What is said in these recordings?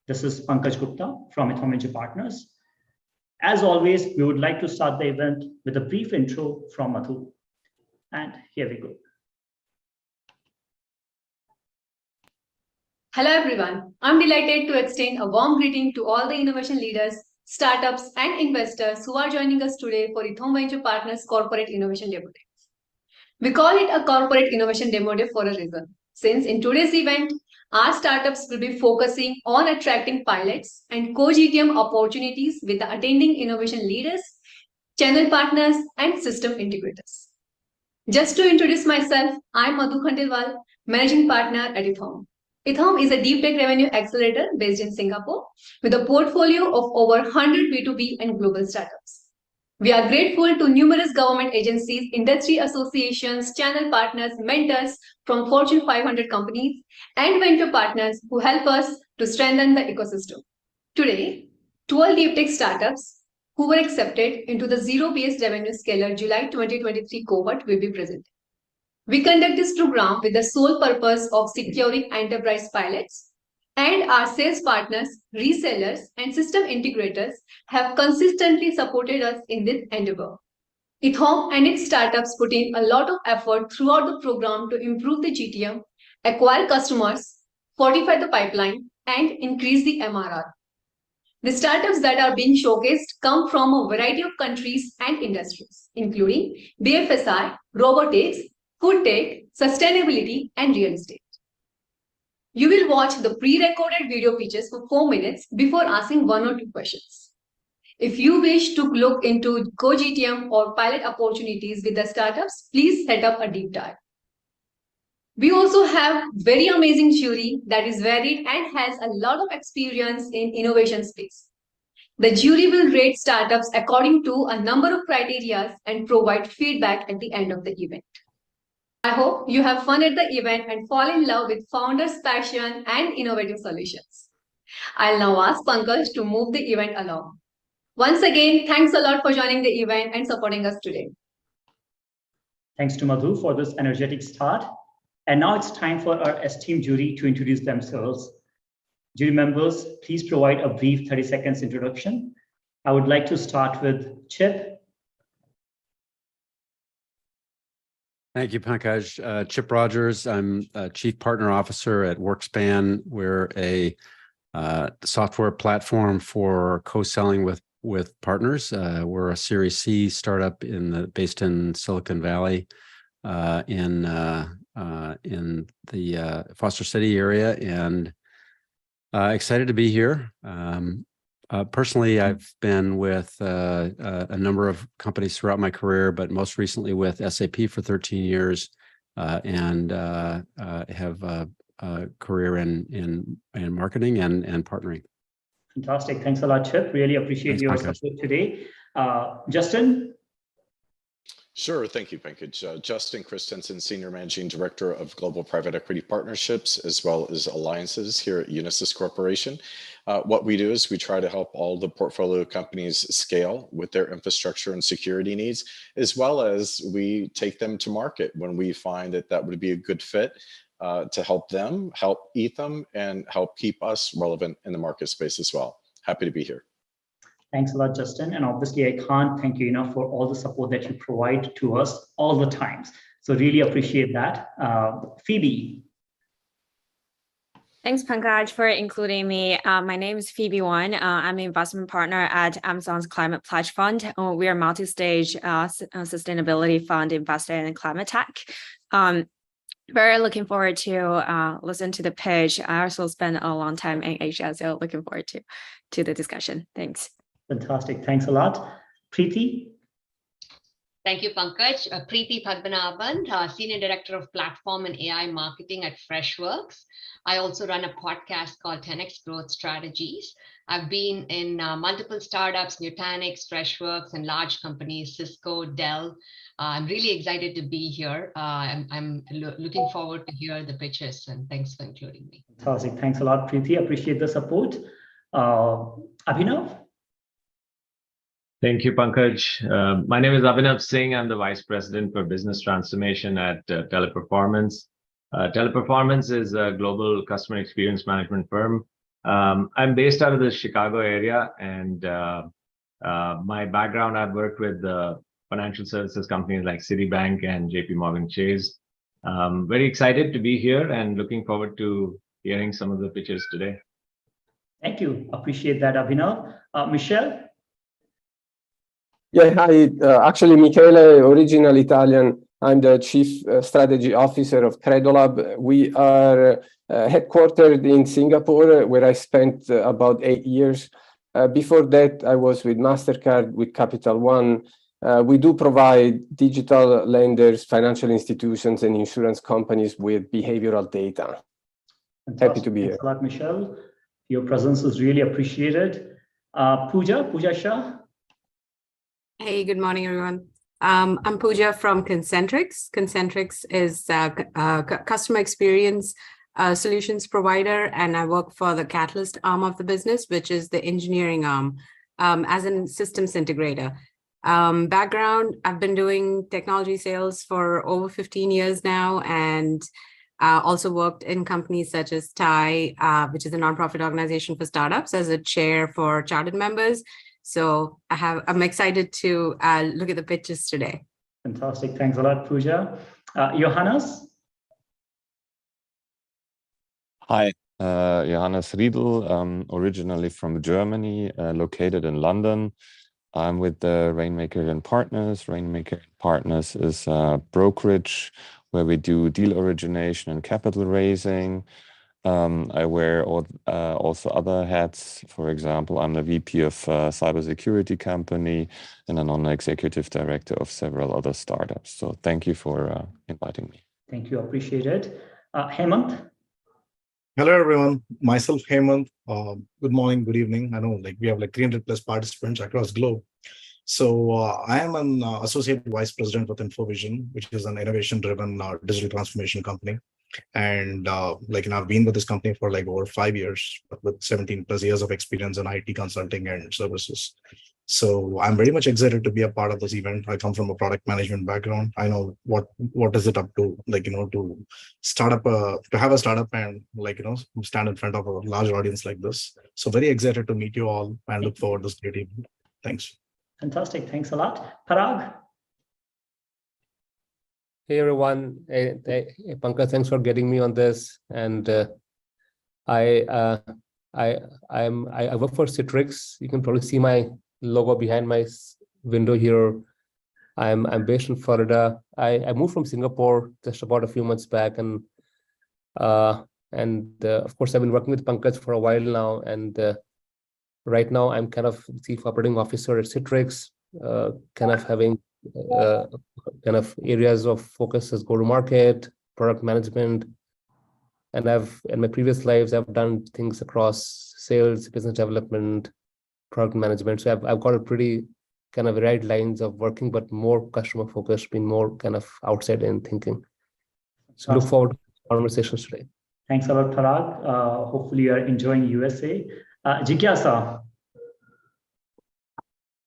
This is Pankaj Gupta from EthAum's Partners. As always, we would like to start the event with a brief intro from Madhu. And here we go. Hello everyone. I'm delighted to extend a warm greeting to all the innovation leaders, startups and investors who are joining us today for EthAum's Partners Corporate Innovation Demo Day. We call it a Corporate Innovation Demo Day for a reason, since in today's event, our startups will be focusing on attracting pilots and co-GTM opportunities with the attending innovation leaders, channel partners and system integrators. Just to introduce myself, I'm Madhu Khandelwal, Managing Partner at EthAum. EthAum is a deep tech revenue accelerator based in Singapore with a portfolio of over 100 B2B and global startups. We are grateful to numerous government agencies, industry associations, channel partners, mentors from Fortune 500 companies, and venture partners who help us to strengthen the ecosystem. Today, 12 deep tech startups who were accepted into the Zero-Based Revenue Scalar July 2023 cohort will be presented. We conduct this program with the sole purpose of securing enterprise pilots, and our sales partners, resellers, and system integrators have consistently supported us in this endeavor. EthAum and its startups put in a lot of effort throughout the program to improve the GTM, acquire customers, fortify the pipeline, and increase the MRR. The startups that are being showcased come from a variety of countries and industries, including BFSI, robotics, food tech, sustainability, and real estate. You will watch the pre-recorded video pitches for 4 minutes before asking 1 or 2 questions. If you wish to look into co-GTM or pilot opportunities with the startups, please set up a deep dive. We also have very amazing jury that is varied and has a lot of experience in innovation space. The jury will rate startups according to a number of criteria and provide feedback at the end of the event. I hope you have fun at the event and fall in love with founders' passion and innovative solutions. I'll now ask Pankaj to move the event along. Once again, thanks a lot for joining the event and supporting us today. Thanks to Madhu for this energetic start. And now it's time for our esteemed jury to introduce themselves. Jury members, please provide a brief 30 seconds introduction. I would like to start with Chip. Thank you, Pankaj. Chip Rogers. I'm a Chief Partner Officer at WorkSpan. We're a software platform for co-selling with partners. We're a Series C startup based in Silicon Valley, in the Foster City area, and excited to be here. Personally, I've been with a number of companies throughout my career, but most recently with SAP for 13 years, and have a career in marketing and partnering. Fantastic. Thanks a lot, Chip. Really appreciate your support today. Justin? Sure. Thank you, Pankaj. Justin Christensen, Senior Managing Director of Global Private Equity Partnerships, as well as Alliances here at Unisys Corporation. What we do is we try to help all the portfolio companies scale with their infrastructure and security needs, as well as we take them to market when we find that would be a good fit to help them, help EthAum, and help keep us relevant in the market space as well. Happy to be here. Thanks a lot, Justin. And obviously, I can't thank you enough for all the support that you provide to us all the times. So really appreciate that. Phoebe. Thanks, Pankaj, for including me. My name is Phoebe Wan. I'm an investment partner at Amazon's Climate Pledge Fund. We are a multi-stage sustainability fund invested in climate tech. Very looking forward to listen to the pitch. I also spent a long time in Asia, so looking forward to the discussion. Thanks. Fantastic. Thanks a lot. Preeti? Thank you, Pankaj. Preeti Padmanabhan, Senior Director of Platform and AI Marketing at Freshworks. I also run a podcast called 10X Growth Strategies. I've been in multiple startups, Nutanix, Freshworks, and large companies, Cisco, Dell. I'm really excited to be here. I'm looking forward to hear the pitches, and thanks for including me. Fantastic. Thanks a lot, Preeti. Appreciate the support. Abhinav? Thank you, Pankaj. My name is Abhinav Singh. I'm the Vice President for Business Transformation at Teleperformance. Teleperformance is a global customer experience management firm. I'm based out of the Chicago area, and my background, I've worked with financial services companies like Citibank and JP Morgan Chase. Very excited to be here and looking forward to hearing some of the pitches today. Thank you. Appreciate that, Abhinav. Michelle? Yeah, hi. Actually, Michele, original Italian. I'm the Chief Strategy Officer of Credolab. We are headquartered in Singapore, where I spent about 8 years. Before that, I was with MasterCard, with Capital One. We do provide digital lenders, financial institutions, and insurance companies with behavioral data. Fantastic. Happy to be here. Thanks a lot, Michelle. Your presence is really appreciated. Pooja Shah? Hey, good morning, everyone. I'm Pooja from Concentrix. Concentrix is a customer experience solutions provider, and I work for the Catalyst arm of the business, which is the engineering arm, as a systems integrator. Background, I've been doing technology sales for over 15 years now, and also worked in companies such as TIE, which is a nonprofit organization for startups, as a chair for chartered members. So I'm excited to look at the pitches today. Fantastic. Thanks a lot, Pooja. Johannes? Hi, Johannes Riedl, originally from Germany, located in London. I'm with the Rainmaker & Partners. Rainmaker & Partners is a brokerage where we do deal origination and capital raising. I wear also other hats. For example, I'm the VP of a cybersecurity company and a non-executive director of several other startups. So thank you for inviting me. Thank you. Appreciate it. Hemant? Hello, everyone. Myself, Hemant. Good morning, good evening. I know we have 300 plus participants across the globe. So I am an associate vice president with InfoVision, which is an innovation-driven digital transformation company. And I've been with this company for over 5 years, with 17 plus years of experience in IT consulting and services. So I'm very much excited to be a part of this event. I come from a product management background. I know what is it up to, to start up to have a startup and stand in front of a large audience like this. So very excited to meet you all and look forward to this great event. Thanks. Fantastic. Thanks a lot. Parag? Hey everyone, Pankaj, thanks for getting me on this. And I work for Citrix. You can probably see my logo behind my window here. I'm based in Florida. I moved from Singapore just about a few months back, and of course I've been working with Pankaj for a while now. And right now I'm kind of Chief Operating Officer at Citrix, kind of having kind of areas of focus as go-to-market, product management, and in my previous lives I've done things across sales, business development, product management. So I've got a pretty kind of varied lines of working, but more customer focused, being more kind of outside in thinking. So look forward to conversations today. Thanks a lot, Parag. Hopefully you are enjoying USA. Jigyasa.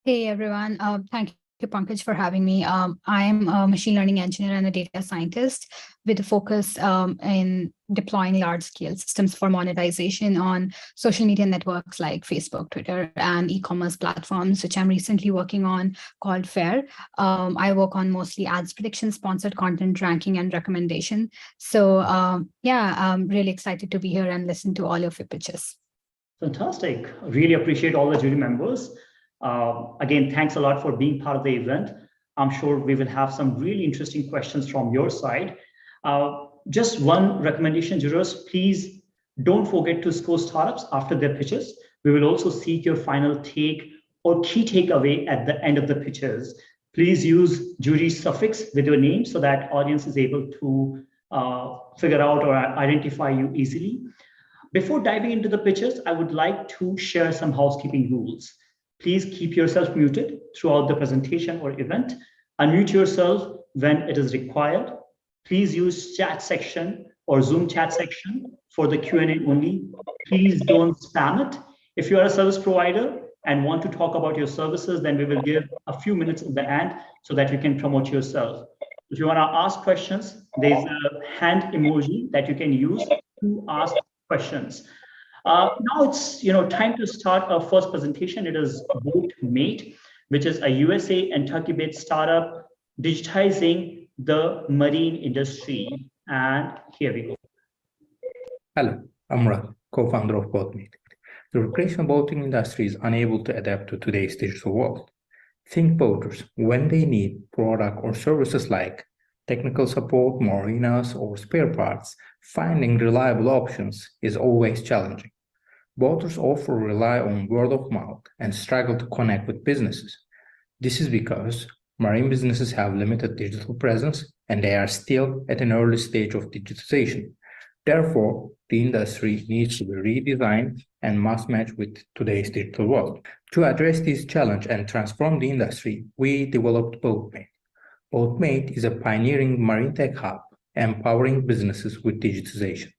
Hey everyone, thank you, Pankaj, for having me. I'm a machine learning engineer and a data scientist with a focus in deploying large-scale systems for monetization on social media networks like Facebook, Twitter, and e-commerce platforms, which I'm recently working on, called FAIR. I work on mostly ads prediction, sponsored content ranking, and recommendation. So yeah, I'm really excited to be here and listen to all of your pitches. Fantastic. Really appreciate all the jury members. Again, thanks a lot for being part of the event. I'm sure we will have some really interesting questions from your side. Just one recommendation, jurors, please don't forget to score startups after their pitches. We will also seek your final take or key takeaway at the end of the pitches. Please use jury suffix with your name so that audience is able to figure out or identify you easily. Before diving into the pitches, I would like to share some housekeeping rules. Please keep yourself muted throughout the presentation or event. Unmute yourself when it is required. Please use chat section or Zoom chat section for the Q&A only. Please don't spam it. If you are a service provider and want to talk about your services, then we will give a few minutes at the end so that you can promote yourself. If you want to ask questions, there's a hand emoji that you can use to ask questions. Now it's time to start our first presentation. It is BoatMate, which is a USA and Turkey-based startup digitizing the marine industry. And here we go. Hello, I'm Murat, co-founder of BoatMate. The recreational boating industry is unable to adapt to today's digital world. Think boaters when they need product or services like technical support, marinas, or spare parts. Finding reliable options is always challenging. Boaters often rely on word of mouth and struggle to connect with businesses. This is because marine businesses have limited digital presence and they are still at an early stage of digitization. Therefore, the industry needs to be redesigned and must match with today's digital world. To address this challenge and transform the industry, we developed BoatMate. BoatMate is a pioneering marine tech hub empowering businesses with digitization,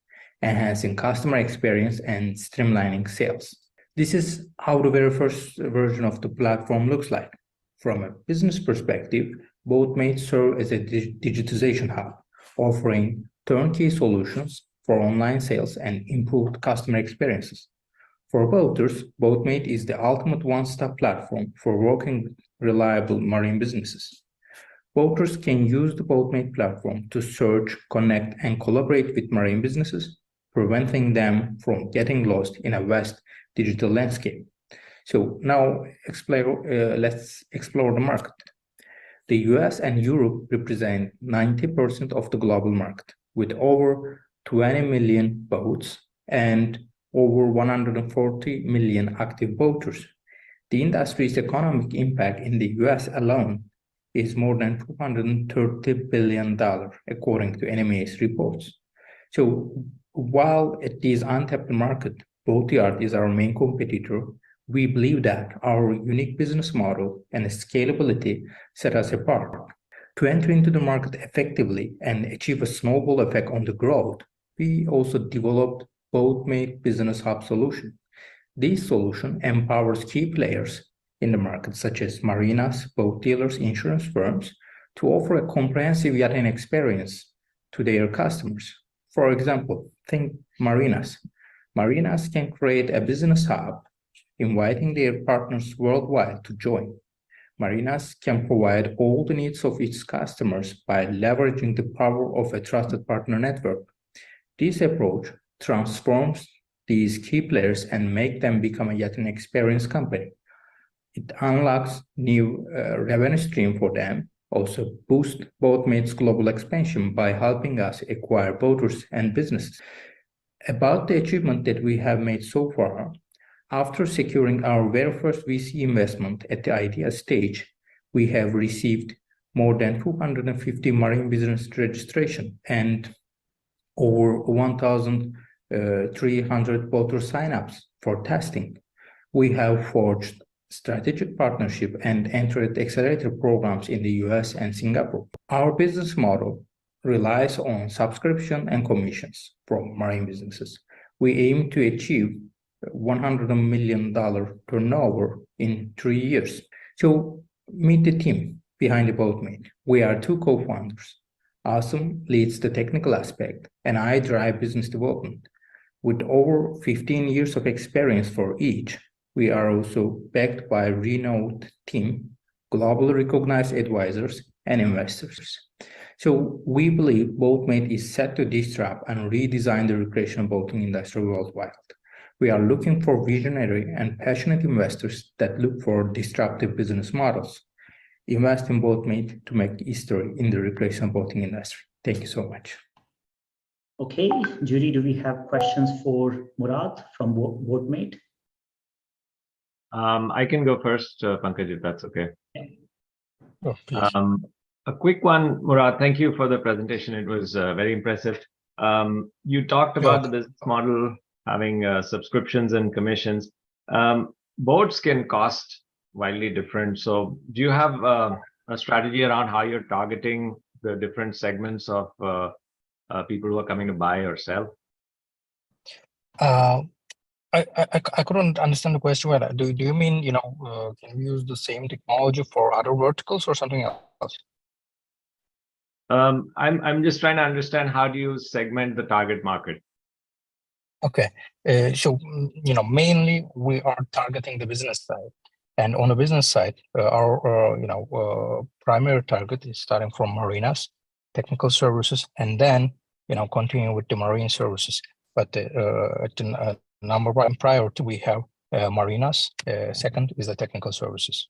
enhancing customer experience and streamlining sales. This is how the very first version of the platform looks like. From a business perspective, BoatMate serves as a digitization hub, offering turnkey solutions for online sales and improved customer experiences. For boaters, BoatMate is the ultimate one-stop platform for working reliable marine businesses. Boaters can use the BoatMate platform to search, connect, and collaborate with marine businesses, preventing them from getting lost in a vast digital landscape. So now let's explore the market. The US and Europe represent 90% of the global market, with over 20 million boats and over 140 million active boaters. The industry's economic impact in the US alone is more than $230 billion, according to EMEA's reports. So while it is untapped market, Boatyard is our main competitor, we believe that our unique business model and scalability set us apart. To enter into the market effectively and achieve a snowball effect on the growth, we also developed BoatMate Business Hub solution. This solution empowers key players in the market, such as marinas, boat dealers, insurance firms, to offer a comprehensive yachting experience to their customers. For example, think marinas. Marinas can create a business hub, inviting their partners worldwide to join. Marinas can provide all the needs of its customers by leveraging the power of a trusted partner network. This approach transforms these key players and makes them become a yachting experience company. It unlocks new revenue stream for them, also boosts BoatMate's global expansion by helping us acquire boaters and businesses. About the achievement that we have made so far, after securing our very first VC investment at the idea stage, we have received more than 250 marine business registration and over 1,300 boater signups for testing. We have forged strategic partnership and entered accelerator programs in the US and Singapore. Our business model relies on subscription and commissions from marine businesses. We aim to achieve $100 million turnover in 3 years. So meet the team behind the BoatMate. We are two co-founders. Asim leads the technical aspect and I drive business development. With over 15 years of experience for each, we are also backed by a renowned team, globally recognized advisors and investors. So we believe BoatMate is set to disrupt and redesign the recreational boating industry worldwide. We are looking for visionary and passionate investors that look for disruptive business models. Invest in BoatMate to make history in the recreational boating industry. Thank you so much. Okay, Judy, do we have questions for Murat from BoatMate? I can go first, Pankaj, if that's okay. Oh, please. A quick one, Murat. Thank you for the presentation. It was very impressive. You talked about the business model having subscriptions and commissions. Boats can cost wildly different. So do you have a strategy around how you're targeting the different segments of people who are coming to buy or sell? I couldn't understand the question well. Do you mean, can we use the same technology for other verticals or something else? I'm just trying to understand, how do you segment the target market? Okay, so mainly we are targeting the business side, and on the business side, our primary target is starting from marinas, technical services, and then continuing with the marine services. But at the number one priority, we have marinas. Second is the technical services.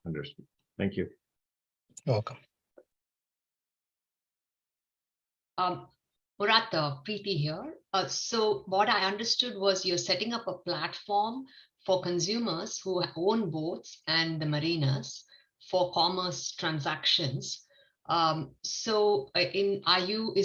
Understood. Thank you. You're welcome. Murat, Preeti here. So what I understood was you're setting up a platform for consumers who own boats and the marinas for commerce transactions. Is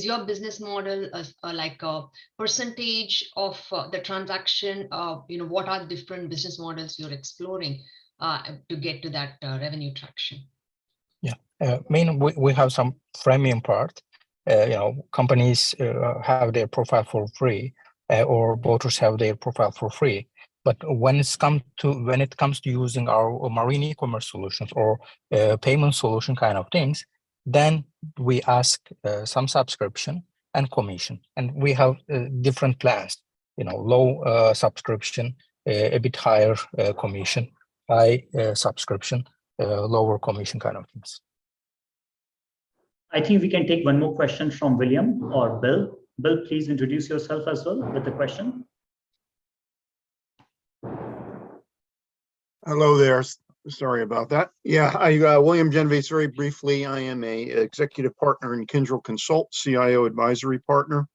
your business model like a percentage of the transaction? What are the different business models you're exploring to get to that revenue traction? Yeah, we have some freemium part. Companies have their profile for free, or boaters have their profile for free. But when it comes to using our marine e-commerce solutions or payment solution kind of things, then we ask some subscription and commission, and we have different plans. Low subscription, a bit higher commission, high subscription, lower commission kind of things. I think we can take one more question from William or Bill. Bill, please introduce yourself as well with the question. Hello there. Sorry about that. Yeah, William Genovese, very briefly, I am a executive partner in Kyndryl Consult, CIO advisory partner.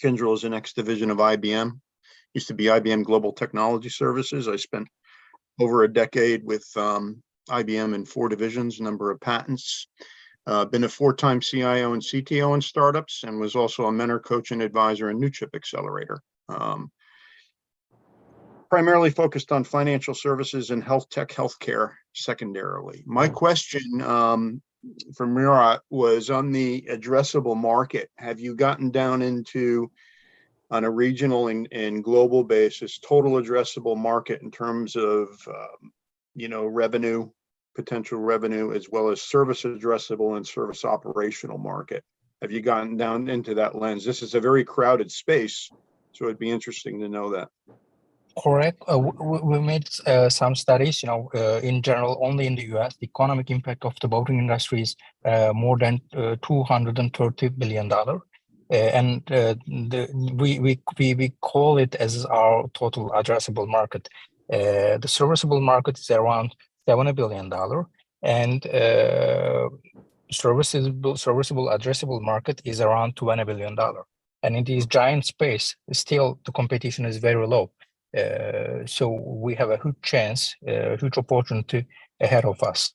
Kyndryl is the next division of IBM. Used to be IBM Global Technology Services. I spent over a decade with IBM in 4 divisions, number of patents. Been a 4-time CIO and CTO in startups, and was also a mentor, coach, and advisor in New Chip Accelerator. Primarily focused on financial services and health tech, healthcare secondarily. My question for Murat was on the addressable market. Have you gotten down into, on a regional and global basis, total addressable market in terms of revenue, potential revenue, as well as service addressable and service operational market? Have you gotten down into that lens? This is a very crowded space, so it'd be interesting to know that. Correct. We made some studies. In general, only in the U.S., the economic impact of the boating industry is more than $230 billion, and we call it as our total addressable market. The serviceable market is around $70 billion, and serviceable addressable market is around $20 billion. And in this giant space, still the competition is very low. So we have a huge chance, huge opportunity ahead of us.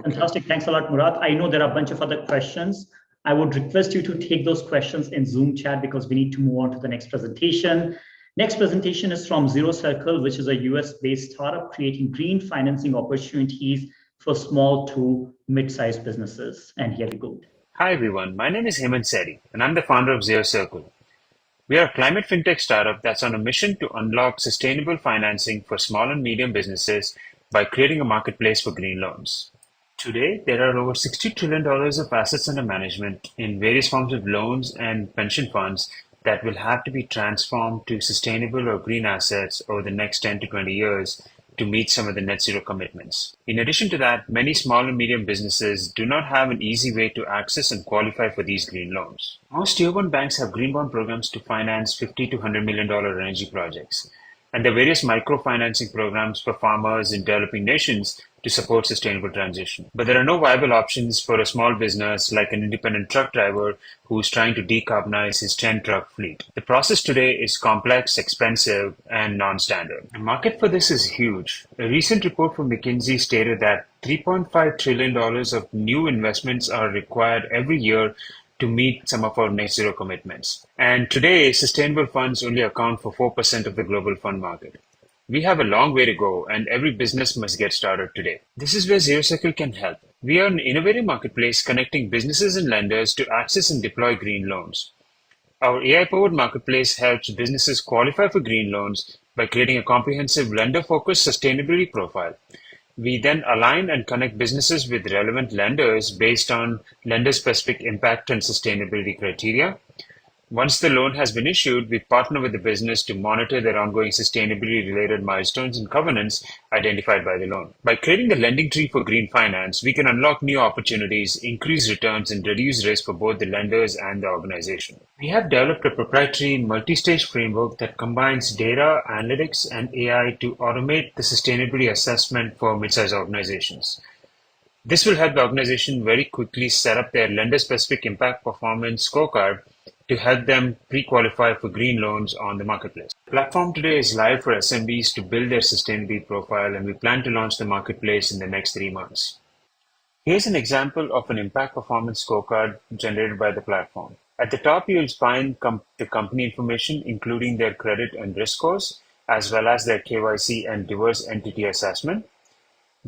Fantastic. Thanks a lot, Murat. I know there are a bunch of other questions. I would request you to take those questions in Zoom chat because we need to move on to the next presentation. Next presentation is from Zero Circle, which is a US-based startup creating green financing opportunities for small to mid-sized businesses. And here we go. Hi, everyone. My name is Hemant Seri, and I'm the founder of Zero Circle. We are a climate fintech startup that's on a mission to unlock sustainable financing for small and medium businesses by creating a marketplace for green loans. Today, there are over $60 trillion of assets under management in various forms of loans and pension funds that will have to be transformed to sustainable or green assets over the next 10 to 20 years to meet some of the net zero commitments. In addition to that, many small and medium businesses do not have an easy way to access and qualify for these green loans. Most tier 1 banks have green bond programs to finance $50 to $100 million energy projects. And there are various microfinancing programs for farmers in developing nations to support sustainable transition. But there are no viable options for a small business like an independent truck driver who's trying to decarbonize his 10-truck fleet. The process today is complex, expensive, and non-standard. The market for this is huge. A recent report from McKinsey stated that $3.5 trillion of new investments are required every year to meet some of our net zero commitments. And today, sustainable funds only account for 4% of the global fund market. We have a long way to go, and every business must get started today. This is where Zero Circle can help. We are an innovative marketplace connecting businesses and lenders to access and deploy green loans. Our AI-powered marketplace helps businesses qualify for green loans by creating a comprehensive lender-focused sustainability profile. We then align and connect businesses with relevant lenders based on lender-specific impact and sustainability criteria. Once the loan has been issued, we partner with the business to monitor their ongoing sustainability-related milestones and covenants identified by the loan. By creating the lending tree for green finance, we can unlock new opportunities, increase returns, and reduce risk for both the lenders and the organization. We have developed a proprietary multi-stage framework that combines data, analytics, and AI to automate the sustainability assessment for mid-sized organizations. This will help the organization very quickly set up their lender-specific impact performance scorecard to help them pre-qualify for green loans on the marketplace. The platform today is live for SMBs to build their sustainability profile, and we plan to launch the marketplace in the next 3 months. Here's an example of an impact performance scorecard generated by the platform. At the top, you'll find the company information, including their credit and risk scores, as well as their KYC and diverse entity assessment.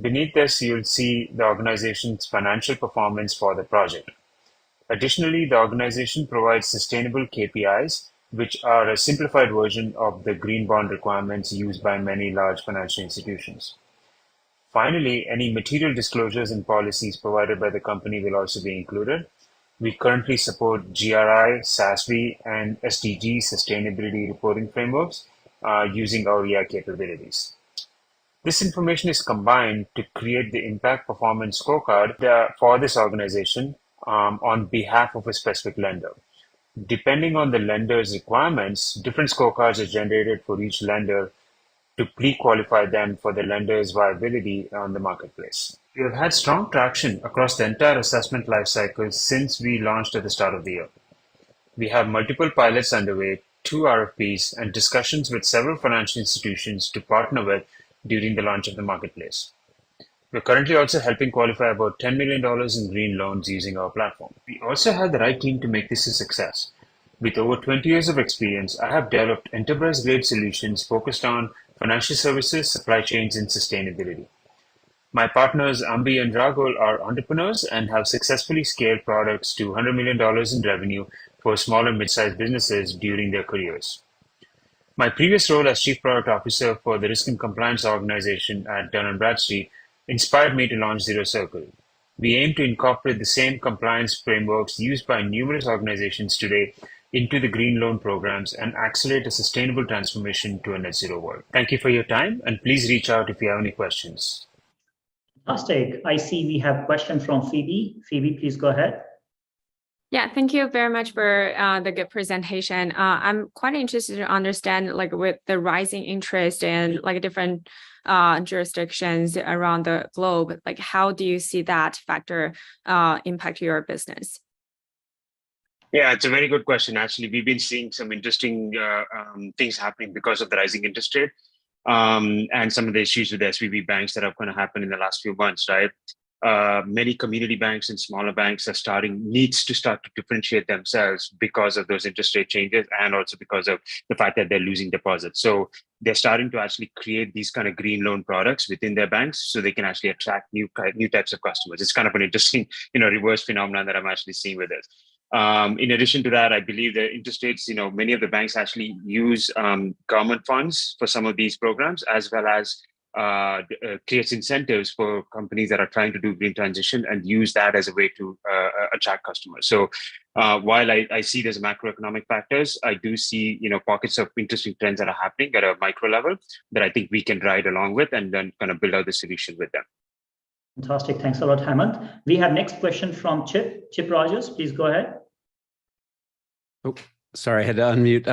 Beneath this, you'll see the organization's financial performance for the project. Additionally, the organization provides sustainable KPIs, which are a simplified version of the green bond requirements used by many large financial institutions. Finally, any material disclosures and policies provided by the company will also be included. We currently support GRI, SASB, and SDG sustainability reporting frameworks using our AI capabilities. This information is combined to create the impact performance scorecard for this organization on behalf of a specific lender. Depending on the lender's requirements, different scorecards are generated for each lender to pre-qualify them for the lender's viability on the marketplace. We have had strong traction across the entire assessment lifecycle since we launched at the start of the year. We have multiple pilots underway, 2 RFPs, and discussions with several financial institutions to partner with during the launch of the marketplace. We're currently also helping qualify about $10 million in green loans using our platform. We also have the right team to make this a success. With over 20 years of experience, I have developed enterprise-grade solutions focused on financial services, supply chains, and sustainability. My partners, Ambi and Ragul, are entrepreneurs and have successfully scaled products to $100 million in revenue for small and mid-sized businesses during their careers. My previous role as Chief Product Officer for the Risk and Compliance Organization at Dun & Bradstreet inspired me to launch Zero Circle. We aim to incorporate the same compliance frameworks used by numerous organizations today into the green loan programs and accelerate a sustainable transformation to a net zero world. Thank you for your time, and please reach out if you have any questions. Fantastic. I see we have a question from Phoebe. Phoebe, please go ahead. Yeah, thank you very much for the good presentation. I'm quite interested to understand, like, with the rising interest in like different jurisdictions around the globe, like how do you see that factor impact your business? Yeah, it's a very good question. Actually, we've been seeing some interesting things happening because of the rising interest rate and some of the issues with the SVB banks that have kind of happened in the last few months, right? Many community banks and smaller banks are needs to start to differentiate themselves because of those interest rate changes and also because of the fact that they're losing deposits. So they're starting to actually create these kind of green loan products within their banks so they can actually attract new types of customers. It's kind of an interesting, reverse phenomenon that I'm actually seeing with it. In addition to that, I believe the interest rates, many of the banks actually use government funds for some of these programs, as well as creates incentives for companies that are trying to do green transition and use that as a way to attract customers. So while I see there's macroeconomic factors, I do see pockets of interesting trends that are happening at a micro level that I think we can ride along with and then kind of build out the solution with them. Fantastic. Thanks a lot, Hemant. We have next question from Chip Rogers. Please go ahead. Oh, sorry, I had to unmute.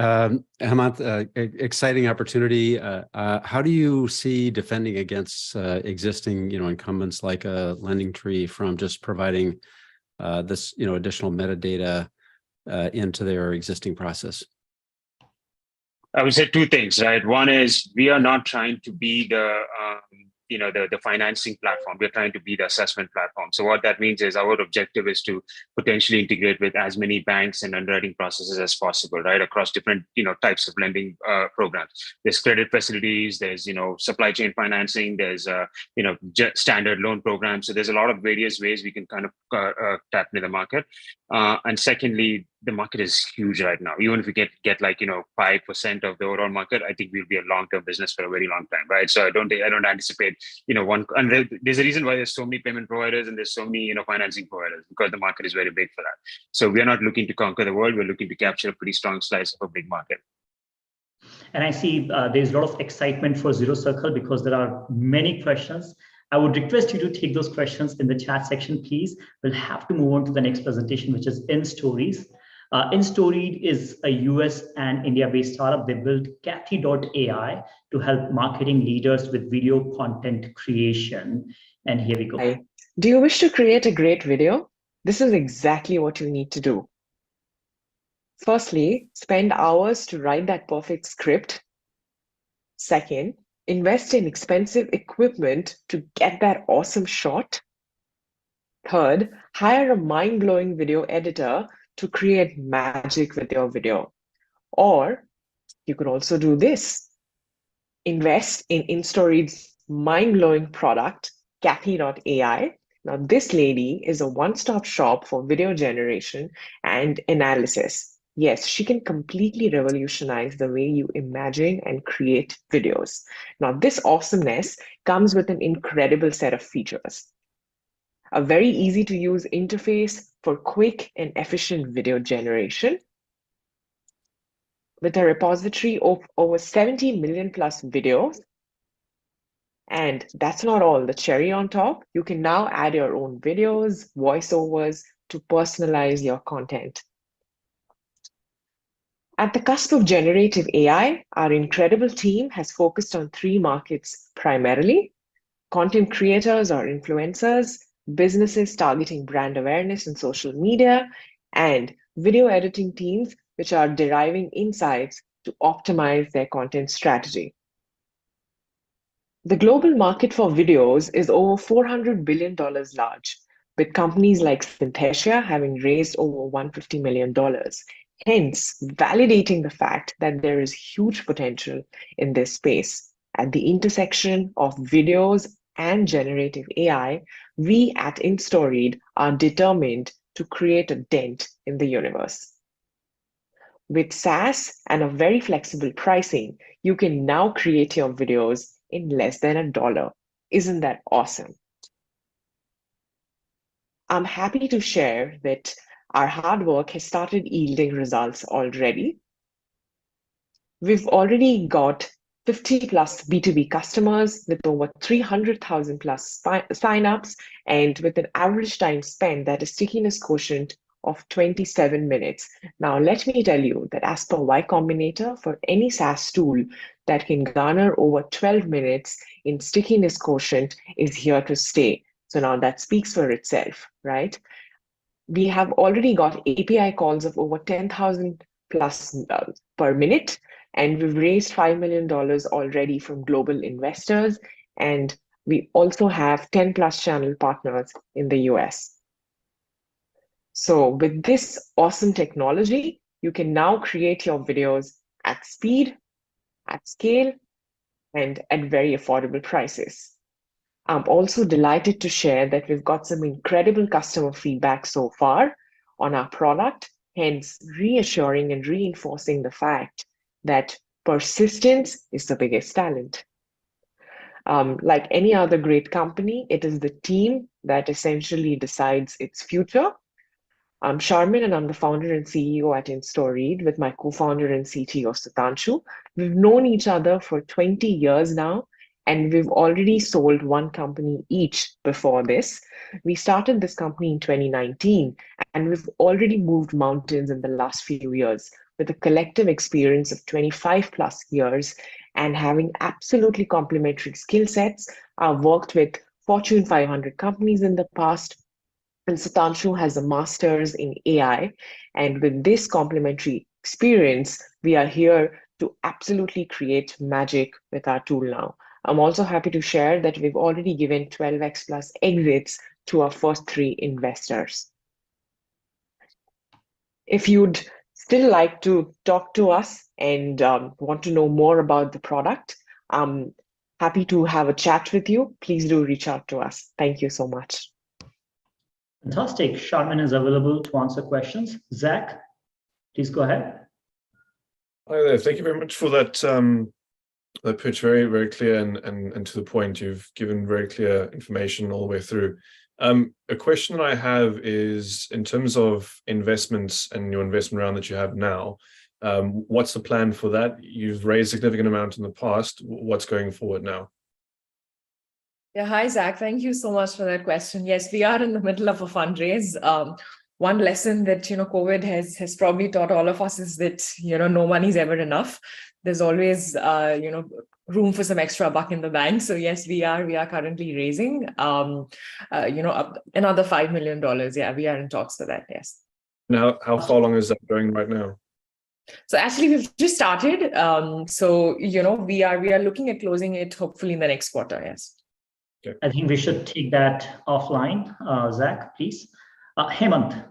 Hemant, exciting opportunity. How do you see defending against existing, incumbents like a lending tree from just providing this, additional metadata into their existing process? I would say 2 things, right? One is we are not trying to be the financing platform. We're trying to be the assessment platform. So what that means is our objective is to potentially integrate with as many banks and underwriting processes as possible, right? Across different, types of lending programs. There's credit facilities, there's, supply chain financing, there's, standard loan programs. So there's a lot of various ways we can kind of tap into the market. And secondly, the market is huge right now. Even if we get like 5% of the overall market, I think we'll be a long-term business for a very long time, right? So I don't anticipate one. And there's a reason why there's so many payment providers and there's so many financing providers, because the market is very big for that. So we are not looking to conquer the world. We're looking to capture a pretty strong slice of a big market. And I see there's a lot of excitement for Zero Circle because there are many questions. I would request you to take those questions in the chat section, please. We'll have to move on to the next presentation, which is InStoried. InStoried is a US and India-based startup. They built Kathy.ai to help marketing leaders with video content creation. And here we go. Hi. Do you wish to create a great video? This is exactly what you need to do. Firstly, spend hours to write that perfect script. Second, invest in expensive equipment to get that awesome shot. Third, hire a mind-blowing video editor to create magic with your video. Or you could also do this. Invest in InStoried's mind-blowing product, Kathy.ai. Now, this lady is a one-stop shop for video generation and analysis. Yes, she can completely revolutionize the way you imagine and create videos. Now, this awesomeness comes with an incredible set of features. A very easy to use interface for quick and efficient video generation. With a repository of over 70 million plus videos. And that's not all. The cherry on top, you can now add your own videos, voiceovers to personalize your content. At the cusp of generative AI, our incredible team has focused on 3 markets primarily: content creators or influencers, businesses targeting brand awareness and social media, and video editing teams, which are deriving insights to optimize their content strategy. The global market for videos is over $400 billion large, with companies like Synthesia having raised over $150 million. Hence, validating the fact that there is huge potential in this space. At the intersection of videos and generative AI, we at InStoried are determined to create a dent in the universe. With SaaS and a very flexible pricing, you can now create your videos in less than $1. Isn't that awesome? I'm happy to share that our hard work has started yielding results already. We've already got 50 plus B2B customers with over 300,000 plus signups, and with an average time spent that is stickiness quotient of 27 minutes. Now, let me tell you that as per Y Combinator, for any SaaS tool that can garner over 12 minutes in stickiness quotient is here to stay. So now that speaks for itself, right? We have already got API calls of over 10,000 plus per minute, and we've raised $5 million already from global investors. And we also have 10 plus channel partners in the US. So with this awesome technology, you can now create your videos at speed, at scale, and at very affordable prices. I'm also delighted to share that we've got some incredible customer feedback so far on our product, hence reassuring and reinforcing the fact that persistence is the biggest talent. Like any other great company, it is the team that essentially decides its future. I'm Charmin, and I'm the founder and CEO at InStoried with my co-founder and CTO, Sudhanshu. We've known each other for 20 years now, and we've already sold one company each before this. We started this company in 2019, and we've already moved mountains in the last few years with a collective experience of 25 plus years and having absolutely complementary skill sets. I've worked with Fortune 500 companies in the past, and Sudhanshu has a master's in AI. And with this complementary experience, we are here to absolutely create magic with our tool now. I'm also happy to share that we've already given 12x plus exits to our first 3 investors. If you'd still like to talk to us and want to know more about the product, I'm happy to have a chat with you. Please do reach out to us. Thank you so much. Fantastic. Charmin is available to answer questions. Zach? Please go ahead. Hi there. Thank you very much for that that pitch. Very, very clear and to the point. You've given very clear information all the way through. A question that I have is in terms of investments and your investment round that you have now, what's the plan for that? You've raised a significant amount in the past. What's going forward now? Yeah, hi, Zach. Thank you so much for that question. Yes, we are in the middle of a fundraise. One lesson that, COVID has probably taught all of us is that, no money is ever enough. There's always, room for some extra buck in the bank. So yes, we are currently raising, another $5 million. Yeah, we are in talks for that. Yes. Now, how far along is that going right now? So actually, we've just started. We are looking at closing it hopefully in the next quarter. Yes. Okay. I think we should take that offline. Zach, please. Hemant.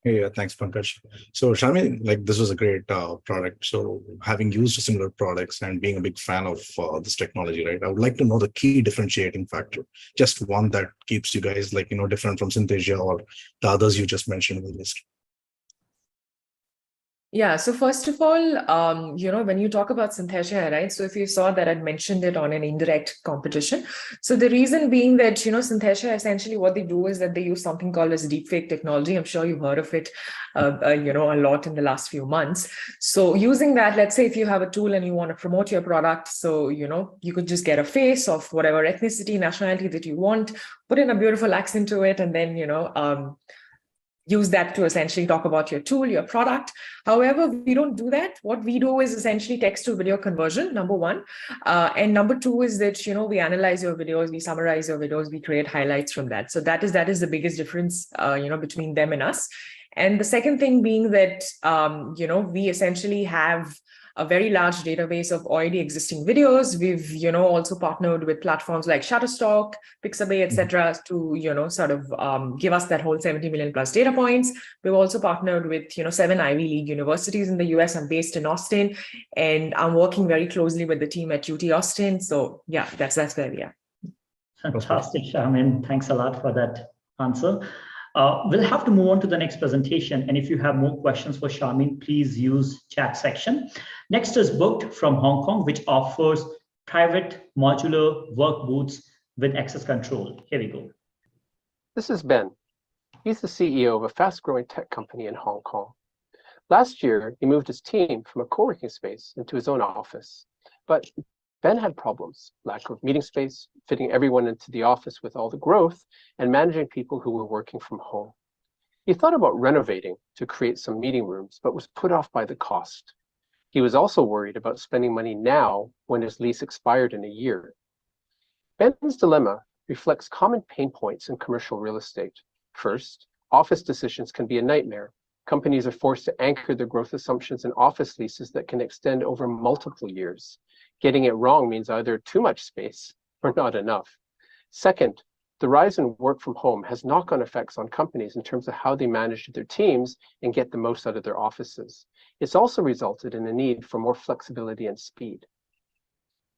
Hey, thanks, Pankaj. So, Sharmi, this was a great product. So, having used similar products and being a big fan of this technology, right? I would like to know the key differentiating factor, just one that keeps you guys different from Synthesia or the others you just mentioned in the list. Yeah, so first of all, when you talk about Synthesia, right? So if you saw that I'd mentioned it on an indirect competition. So the reason being that, Synthesia, essentially what they do is that they use something called as deepfake technology. I'm sure you've heard of it, a lot in the last few months. So using that, let's say if you have a tool and you want to promote your product, so, you could just get a face of whatever ethnicity, nationality that you want, put in a beautiful accent to it, and then, use that to essentially talk about your tool, your product. However, we don't do that. What we do is essentially text to video conversion, number one. And number two is that, we analyze your videos, we summarize your videos, we create highlights from that. So that is the biggest difference, between them and us. And the second thing being that, we essentially have a very large database of already existing videos. We've, also partnered with platforms like Shutterstock, Pixabay, etc., to, sort of give us that whole 70 million plus data points. We've also partnered with, 7 Ivy League universities in the US. I'm based in Austin, and I'm working very closely with the team at UT Austin. So yeah, that's where we are. Fantastic, Sharmin. Thanks a lot for that answer. We'll have to move on to the next presentation. And if you have more questions for Sharmin, please use chat section. Next is Booked from Hong Kong, which offers private modular work booths with access control. Here we go. This is Ben. He's the CEO of a fast-growing tech company in Hong Kong. Last year, he moved his team from a co-working space into his own office. But Ben had problems: lack of meeting space, fitting everyone into the office with all the growth, and managing people who were working from home. He thought about renovating to create some meeting rooms, but was put off by the cost. He was also worried about spending money now when his lease expired in a year. Ben's dilemma reflects common pain points in commercial real estate. First, office decisions can be a nightmare. Companies are forced to anchor their growth assumptions in office leases that can extend over multiple years. Getting it wrong means either too much space or not enough. Second, the rise in work from home has knock-on effects on companies in terms of how they manage their teams and get the most out of their offices. It's also resulted in a need for more flexibility and speed.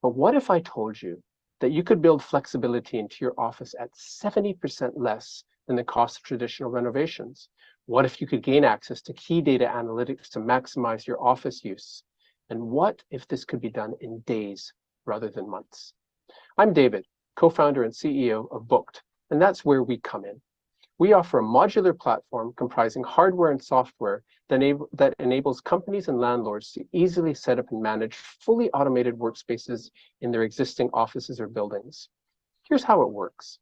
But what if I told you that you could build flexibility into your office at 70% less than the cost of traditional renovations? What if you could gain access to key data analytics to maximize your office use? And what if this could be done in days rather than months? I'm David, co-founder and CEO of Booked, and that's where we come in. We offer a modular platform comprising hardware and software that enables companies and landlords to easily set up and manage fully automated workspaces in their existing offices or buildings. Here's how it works.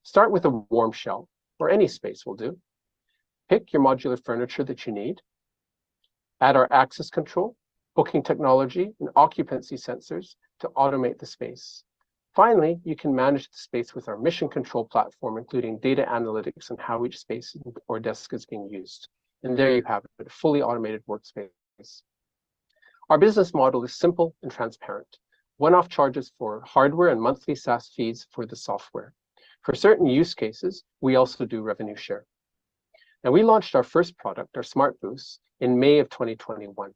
Start with a warm shell, or any space will do. Pick your modular furniture that you need. Add our access control, booking technology, and occupancy sensors to automate the space. Finally, you can manage the space with our mission control platform, including data analytics on how each space or desk is being used. And there you have it, a fully automated workspace. Our business model is simple and transparent. One-off charges for hardware and monthly SaaS fees for the software. For certain use cases, we also do revenue share. Now, we launched our first product, our Smart Booths, in May of 2021.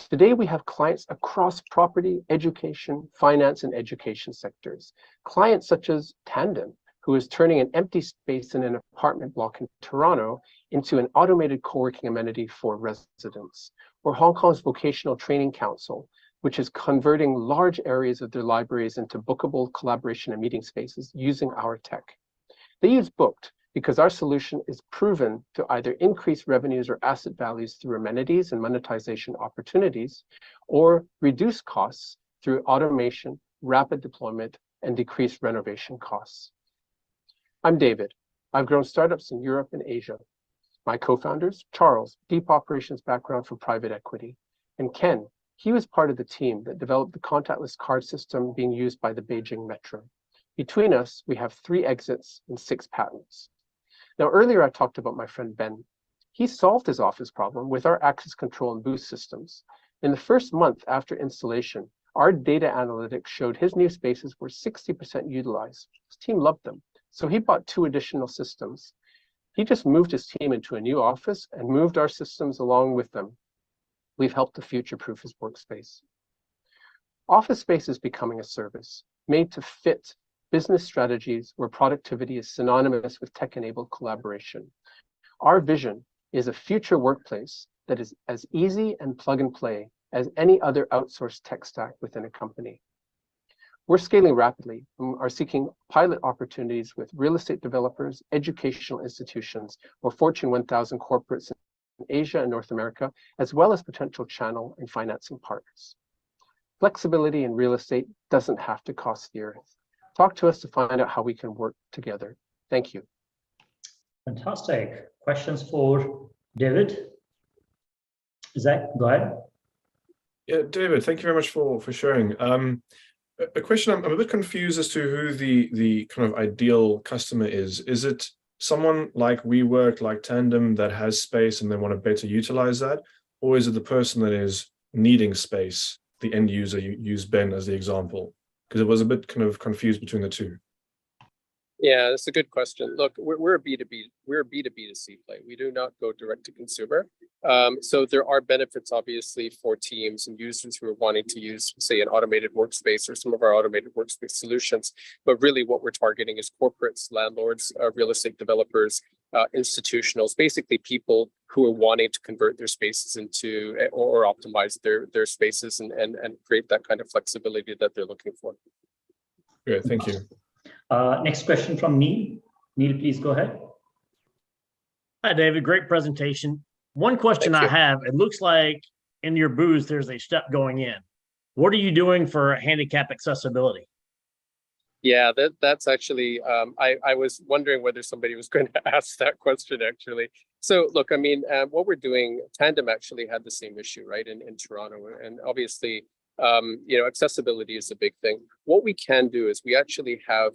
Today, we have clients across property, education, finance, and education sectors. Clients such as Tandem, who is turning an empty space in an apartment block in Toronto into an automated co-working amenity for residents, or Hong Kong's Vocational Training Council, which is converting large areas of their libraries into bookable collaboration and meeting spaces using our tech. They use Booked because our solution is proven to either increase revenues or asset values through amenities and monetization opportunities, or reduce costs through automation, rapid deployment, and decreased renovation costs. I'm David. I've grown startups in Europe and Asia. My co-founders, Charles, deep operations background from private equity, and Ken, he was part of the team that developed the contactless card system being used by the Beijing Metro. Between us, we have 3 exits and 6 patents. Now, earlier I talked about my friend Ben. He solved his office problem with our access control and booth systems. In the first month after installation, our data analytics showed his new spaces were 60% utilized. His team loved them, so he bought 2 additional systems. He just moved his team into a new office and moved our systems along with them. We've helped to future-proof his workspace. Office space is becoming a service made to fit business strategies where productivity is synonymous with tech-enabled collaboration. Our vision is a future workplace that is as easy and plug and play as any other outsourced tech stack within a company. We're scaling rapidly and are seeking pilot opportunities with real estate developers, educational institutions, or Fortune 1000 corporates in Asia and North America, as well as potential channel and financing partners. Flexibility in real estate doesn't have to cost the earth. Talk to us to find out how we can work together. Thank you. Fantastic. Questions for David? Zach, go ahead. Yeah, David, thank you very much for sharing. A question, I'm a bit confused as to who the kind of ideal customer is. Is it someone like WeWork, like Tandem, that has space and they want to better utilize that? Or is it the person that is needing space, the end user? You use Ben as the example, because it was a bit kind of confused between the two. Yeah, that's a good question. Look, we're a B2B2C play. We do not go direct to consumer. So there are benefits, obviously, for teams and users who are wanting to use, say, an automated workspace or some of our automated workspace solutions. But really what we're targeting is corporates, landlords, real estate developers, institutionals, basically people who are wanting to convert their spaces into or optimize their spaces and create that kind of flexibility that they're looking for. Great, thank you. Next question from Neil. Neil, please go ahead. Hi, David. Great presentation. One question I have, it looks like in your booth, there's a step going in. What are you doing for handicap accessibility? Yeah, that's actually, I was wondering whether somebody was going to ask that question, actually. So look, I mean, what we're doing, Tandem actually had the same issue, right, in Toronto. And obviously, accessibility is a big thing. What we can do is we actually have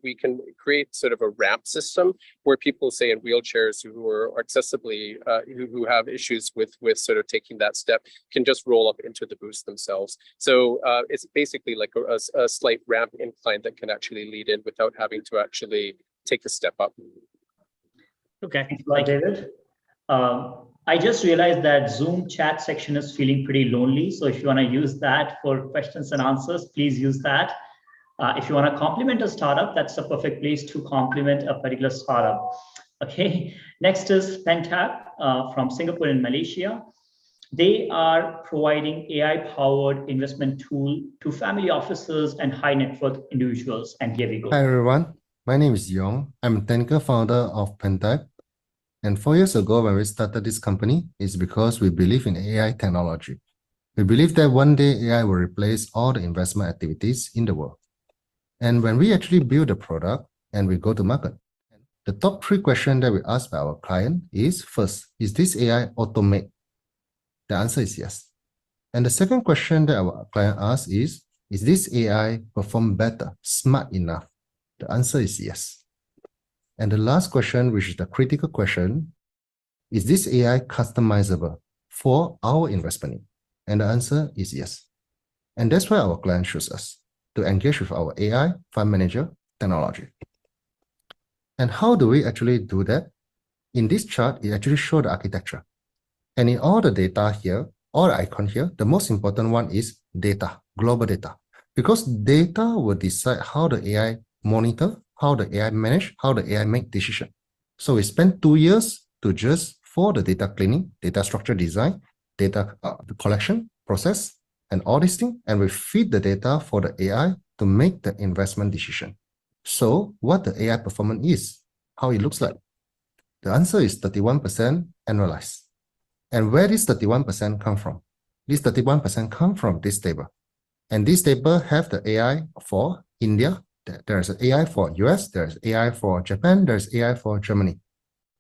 we can create sort of a ramp system where people, say, in wheelchairs who are accessibly, who have issues with sort of taking that step, can just roll up into the booth themselves. So it's basically like a slight ramp incline that can actually lead in without having to actually take a step up. Okay. Thanks a lot, David. I just realized that Zoom chat section is feeling pretty lonely. So if you want to use that for questions and answers, please use that. If you want to compliment a startup, that's the perfect place to compliment a particular startup. Okay, next is Pentab from Singapore and Malaysia. They are providing AI-powered investment tool to family offices and high net worth individuals. And here we go. Hi, everyone. My name is Yong. I'm a technical founder of Pentab. And 4 years ago, when we started this company, it's because we believe in AI technology. We believe that one day AI will replace all the investment activities in the world. And when we actually build a product and we go to market, the top 3 questions that we ask by our client is, first, is this AI automate? The answer is yes. And the second question that our client asks is this AI perform better, smart enough? The answer is yes. And the last question, which is the critical question, is this AI customizable for our investment need? And the answer is yes. And that's why our client chooses us to engage with our AI fund manager technology. And how do we actually do that? In this chart, it actually shows the architecture. And in all the data here, all the icon here, the most important one is data, global data. Because data will decide how the AI monitor, how the AI manage, how the AI make decision. So we spent 2 years to just for the data cleaning, data structure design, data collection process, and all these things, and we feed the data for the AI to make the investment decision. So what the AI performance is, how it looks like. The answer is 31% annualized. And where does 31% come from? This 31% come from this table. And this table have the AI for India, there's an AI for US, there's AI for Japan, there's AI for Germany.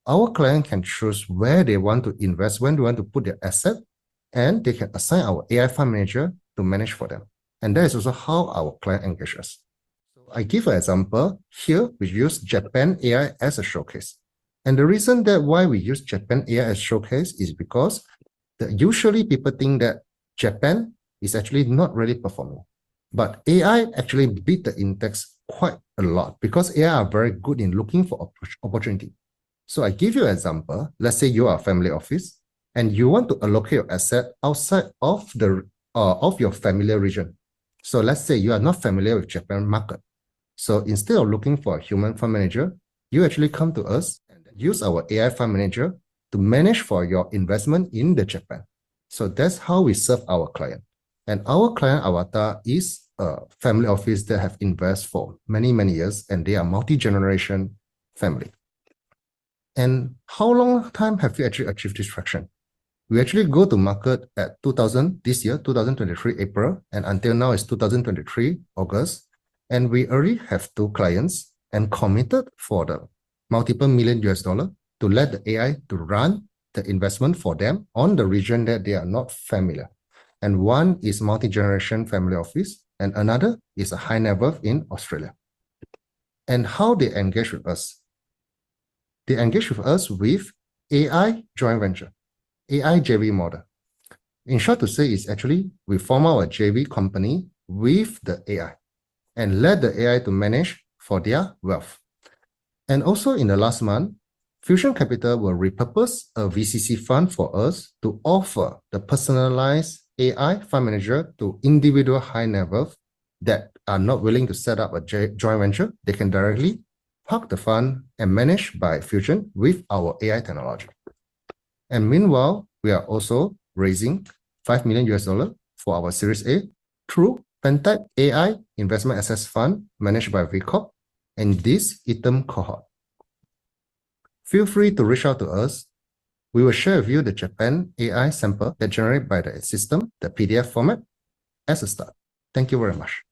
Our client can choose where they want to invest, when they want to put their asset, and they can assign our AI fund manager to manage for them. And that is also how our client engages us. So I give an example. Here, we use Japan AI as a showcase. And the reason that why we use Japan AI as showcase is because usually people think that Japan is actually not really performing. But AI actually beat the index quite a lot because AI are very good in looking for opportunity. So I give you an example. Let's say you are a family office and you want to allocate your asset outside of your familiar region. So let's say you are not familiar with Japan market. So instead of looking for a human fund manager, you actually come to us and use our AI fund manager to manage for your investment in the Japan. So that's how we serve our client. And our client avatar is a family office that have invested for many, many years, and they are multi-generation family. And how long time have we actually achieved this traction? We actually go to market at 2023 April, and until now it's 2023 August. And we already have 2 clients and committed for the multiple million US dollar to let the AI to run the investment for them on the region that they are not familiar. And one is multi-generation family office, and another is a high net worth in Australia. And how they engage with us? They engage with us with AI joint venture, AI JV model. In short to say, is actually we form our JV company with the AI and let the AI to manage for their wealth. And also in the last month, Fusion Capital will repurpose a VCC fund for us to offer the personalized AI fund manager to individual high net worth that are not willing to set up a joint venture. They can directly park the fund and manage by Fusion with our AI technology. And meanwhile, we are also raising $5 million US for our Series A through Pentype AI Investment Access Fund managed by VCorp and this EthAum's cohort. Feel free to reach out to us. We will share with you the Japan AI sample that generated by the system, the PDF format, as a start. Thank you very much.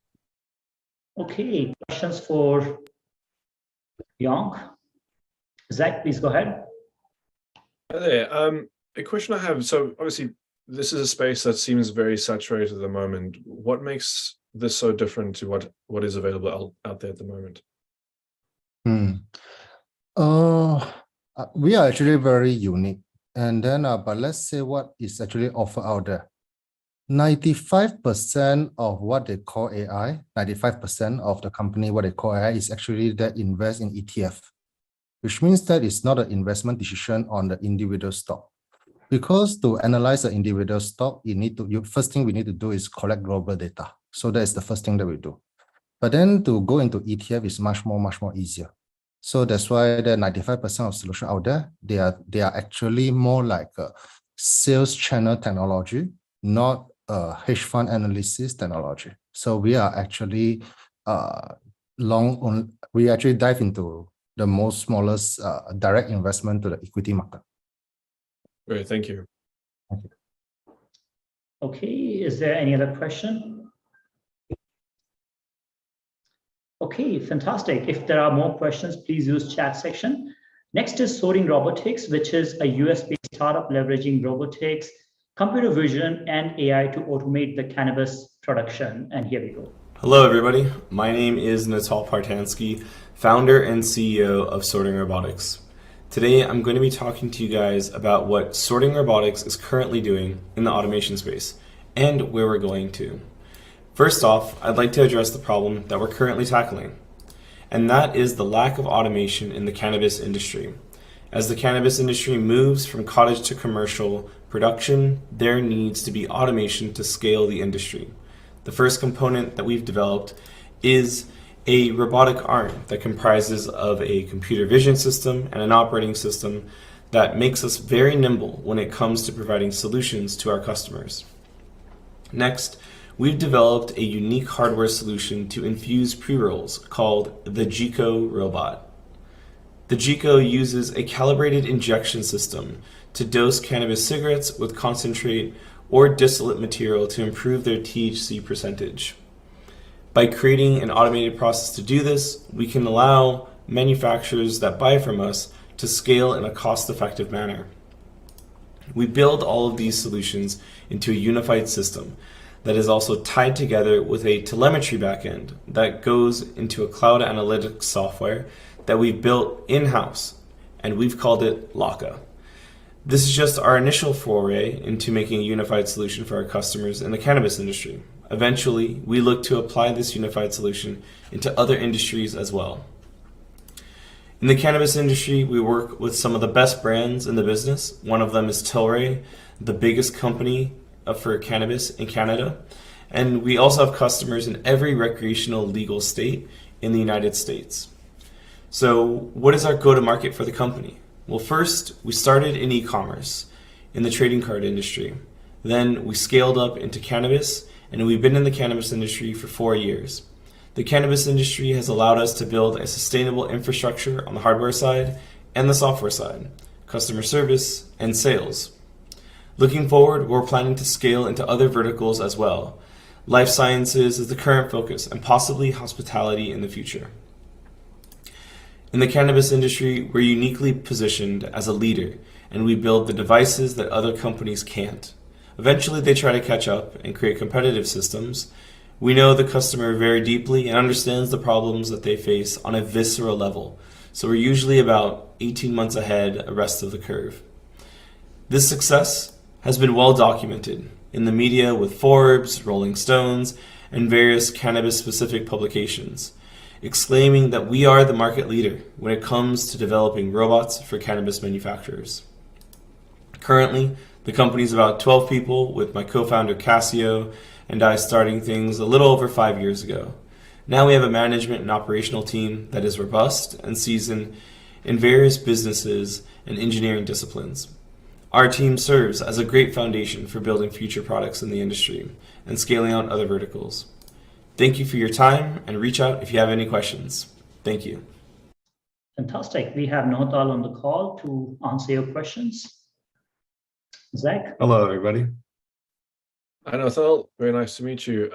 Okay, questions for Yong? Zach, please go ahead. Hi there. A question I have, so obviously this is a space that seems very saturated at the moment. What makes this so different to what is available out there at the moment? We are actually very unique. And then, but let's say what is actually offered out there. 95% of what they call AI, 95% of the company, what they call AI is actually that invest in ETF, which means that it's not an investment decision on the individual stock. Because to analyze the individual stock, first thing we need to do is collect global data. So that is the first thing that we do. But then to go into ETF is much more easier. So that's why the 95% of solution out there, they are actually more like a sales channel technology, not a hedge fund analysis technology. So we are actually we actually dive into the most smallest direct investment to the equity market. Great, thank you. Thank you. Okay, is there any other question? Okay, fantastic. If there are more questions, please use chat section. Next is Soaring Robotics, which is a US-based startup leveraging robotics, computer vision, and AI to automate the cannabis production. And here we go. Hello, everybody. My name is Natal Partansky, founder and CEO of Sorting Robotics. Today, I'm going to be talking to you guys about what Sorting Robotics is currently doing in the automation space and where we're going to. First off, I'd like to address the problem that we're currently tackling, and that is the lack of automation in the cannabis industry. As the cannabis industry moves from cottage to commercial production, there needs to be automation to scale the industry. The first component that we've developed is a robotic arm that comprises of a computer vision system and an operating system that makes us very nimble when it comes to providing solutions to our customers. Next, we've developed a unique hardware solution to infuse pre-rolls called the GECO robot. The GECO uses a calibrated injection system to dose cannabis cigarettes with concentrate or distillate material to improve their THC percentage. By creating an automated process to do this, we can allow manufacturers that buy from us to scale in a cost-effective manner. We build all of these solutions into a unified system that is also tied together with a telemetry backend that goes into a cloud analytics software that we've built in-house, and we've called it Laka. This is just our initial foray into making a unified solution for our customers in the cannabis industry. Eventually, we look to apply this unified solution into other industries as well. In the cannabis industry, we work with some of the best brands in the business. One of them is Tilray, the biggest company for cannabis in Canada. And we also have customers in every recreational legal state in the United States. So what is our go-to-market for the company? Well, first, we started in e-commerce, in the trading card industry. Then we scaled up into cannabis, and we've been in the cannabis industry for 4 years. The cannabis industry has allowed us to build a sustainable infrastructure on the hardware side and the software side, customer service, and sales. Looking forward, we're planning to scale into other verticals as well. Life sciences is the current focus, and possibly hospitality in the future. In the cannabis industry, we're uniquely positioned as a leader, and we build the devices that other companies can't. Eventually, they try to catch up and create competitive systems. We know the customer very deeply and understands the problems that they face on a visceral level, so we're usually about 18 months ahead of the rest of the curve. This success has been well documented in the media with Forbes, Rolling Stones, and various cannabis-specific publications, exclaiming that we are the market leader when it comes to developing robots for cannabis manufacturers. Currently, the company is about 12 people, with my co-founder Cassio and I starting things a little over 5 years ago. Now we have a management and operational team that is robust and seasoned in various businesses and engineering disciplines. Our team serves as a great foundation for building future products in the industry and scaling out other verticals. Thank you for your time, and reach out if you have any questions. Thank you. Fantastic. We have Notal on the call to answer your questions. Zach? Hello, everybody. Hi, Notal. Very nice to meet you.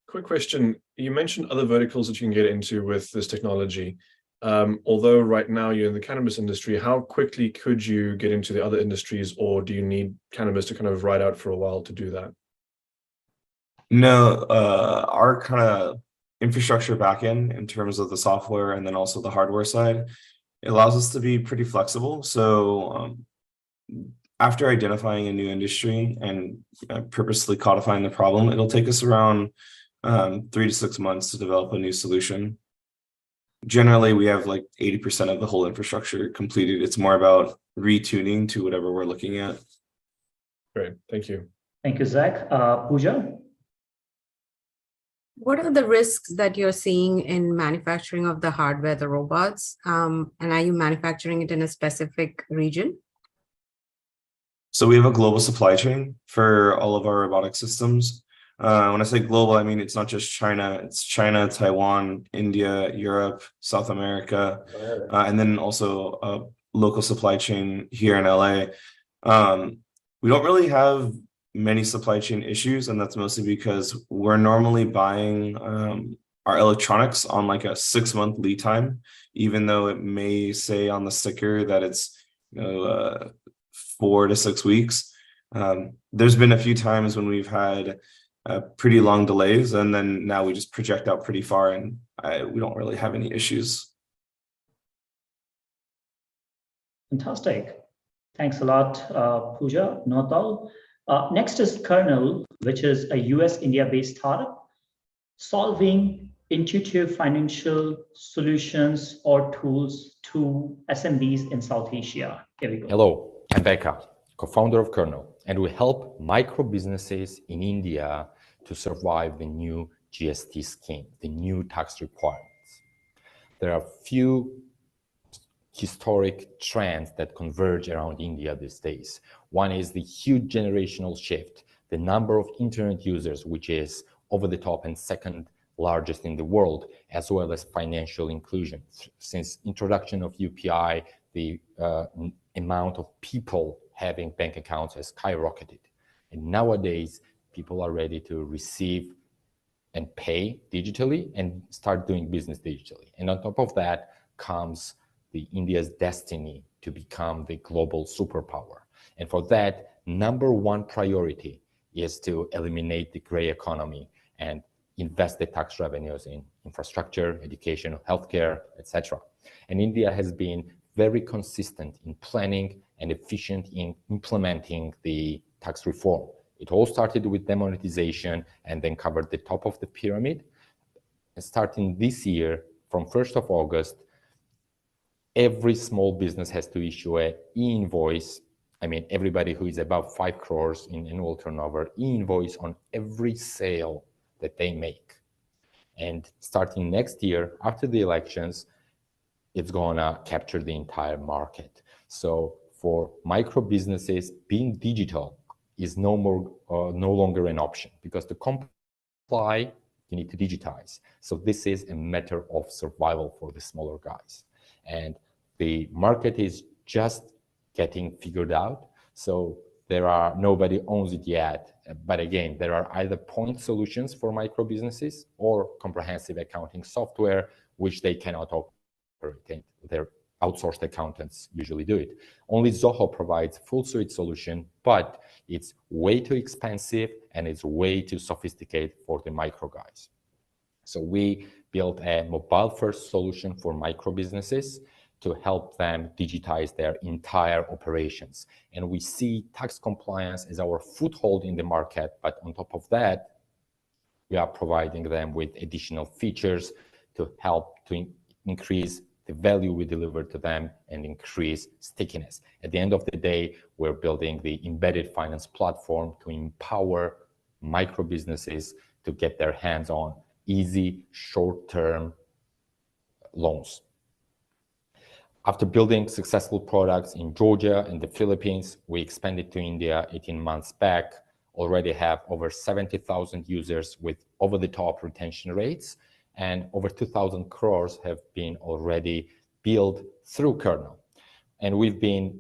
Quick question. You mentioned other verticals that you can get into with this technology. Although right now you're in the cannabis industry, how quickly could you get into the other industries, or do you need cannabis to kind of ride out for a while to do that? No, our kind of infrastructure backend in terms of the software and then also the hardware side, it allows us to be pretty flexible. So after identifying a new industry and purposely codifying the problem, it'll take us around 3 to 6 months to develop a new solution. Generally, we have like 80% of the whole infrastructure completed. It's more about retuning to whatever we're looking at. Great, thank you. Thank you, Zach. Pooja? What are the risks that you're seeing in manufacturing of the hardware, the robots? And are you manufacturing it in a specific region? So we have a global supply chain for all of our robotic systems. When I say global, I mean it's not just China. It's China, Taiwan, India, Europe, South America, and then also a local supply chain here in LA. We don't really have many supply chain issues, and that's mostly because we're normally buying our electronics on like a 6-month lead time, even though it may say on the sticker that it's 4 to 6 weeks. There's been a few times when we've had pretty long delays, and then now we just project out pretty far, and we don't really have any issues. Fantastic. Thanks a lot, Pooja, Notal. Next is Kernel, which is a US-India-based startup solving intuitive financial solutions or tools to SMBs in South Asia. Here we go. Hello, I'm Becca, co-founder of Kernel, and we help micro businesses in India to survive the new GST scheme, the new tax requirements. there are few historic trends that converge around India these days. One is the huge generational shift, the number of internet users, which is over the top and second largest in the world, as well as financial inclusion. Since introduction of UPI, the amount of people having bank accounts has skyrocketed. And nowadays, people are ready to receive and pay digitally and start doing business digitally. And on top of that comes the India's destiny to become the global superpower. And for that, number one priority is to eliminate the gray economy and invest the tax revenues in infrastructure, education, healthcare, etc. And India has been very consistent in planning and efficient in implementing the tax reform. It all started with demonetization and then covered the top of the pyramid. And starting this year, from 1st of August, every small business has to issue an e-invoice. I mean, everybody who is above 5 crores in annual turnover, e-invoice on every sale that they make. And starting next year, after the elections, it's gonna capture the entire market. So for micro businesses, being digital is no longer an option, because to comply, you need to digitize. So this is a matter of survival for the smaller guys. And the market is just getting figured out. So nobody owns it yet. But again, there are either point solutions for micro businesses or comprehensive accounting software, which they cannot operate. Their outsourced accountants usually do it. Only Zoho provides full suite solution, but it's way too expensive and it's way too sophisticated for the micro guys. So we built a mobile first solution for micro businesses to help them digitize their entire operations. And we see tax compliance as our foothold in the market, but on top of that, we are providing them with additional features to help to increase the value we deliver to them and increase stickiness. At the end of the day, we're building the embedded finance platform to empower micro businesses to get their hands on easy, short-term loans. After building successful products in Georgia and the Philippines, we expanded to India 18 months back, already have over 70,000 users with over-the-top retention rates, and over 2,000 crores have been already billed through Kernel. And we've been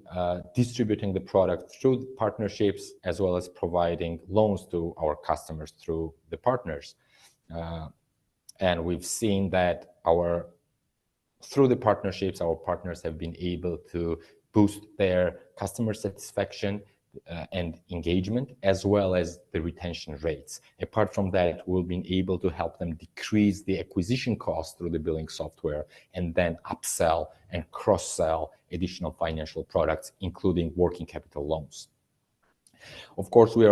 distributing the product through partnerships as well as providing loans to our customers through the partners. And we've seen that through the partnerships, our partners have been able to boost their customer satisfaction and engagement, as well as the retention rates. Apart from that, we've been able to help them decrease the acquisition costs through the billing software and then upsell and cross-sell additional financial products, including working capital loans. Of course, we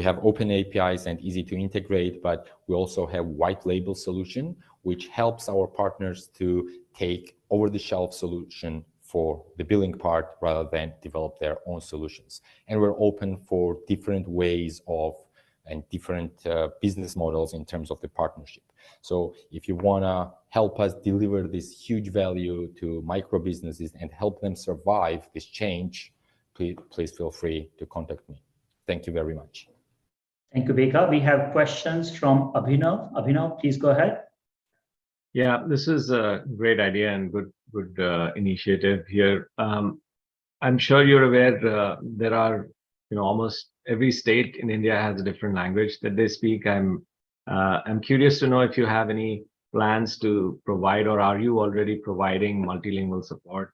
have open APIs and easy to integrate, but we also have white label solution, which helps our partners to take over-the-shelf solution for the billing part rather than develop their own solutions. And we're open for different ways and different business models in terms of the partnership. So if you wanna help us deliver this huge value to micro businesses and help them survive this change, please feel free to contact me. Thank you very much. Thank you, Beka. We have questions from Abhinav. Abhinav, please go ahead. Yeah, this is a great idea and good initiative here. I'm sure you're aware there are, almost every state in India has a different language that they speak. I'm curious to know if you have any plans to provide, or are you already providing multilingual support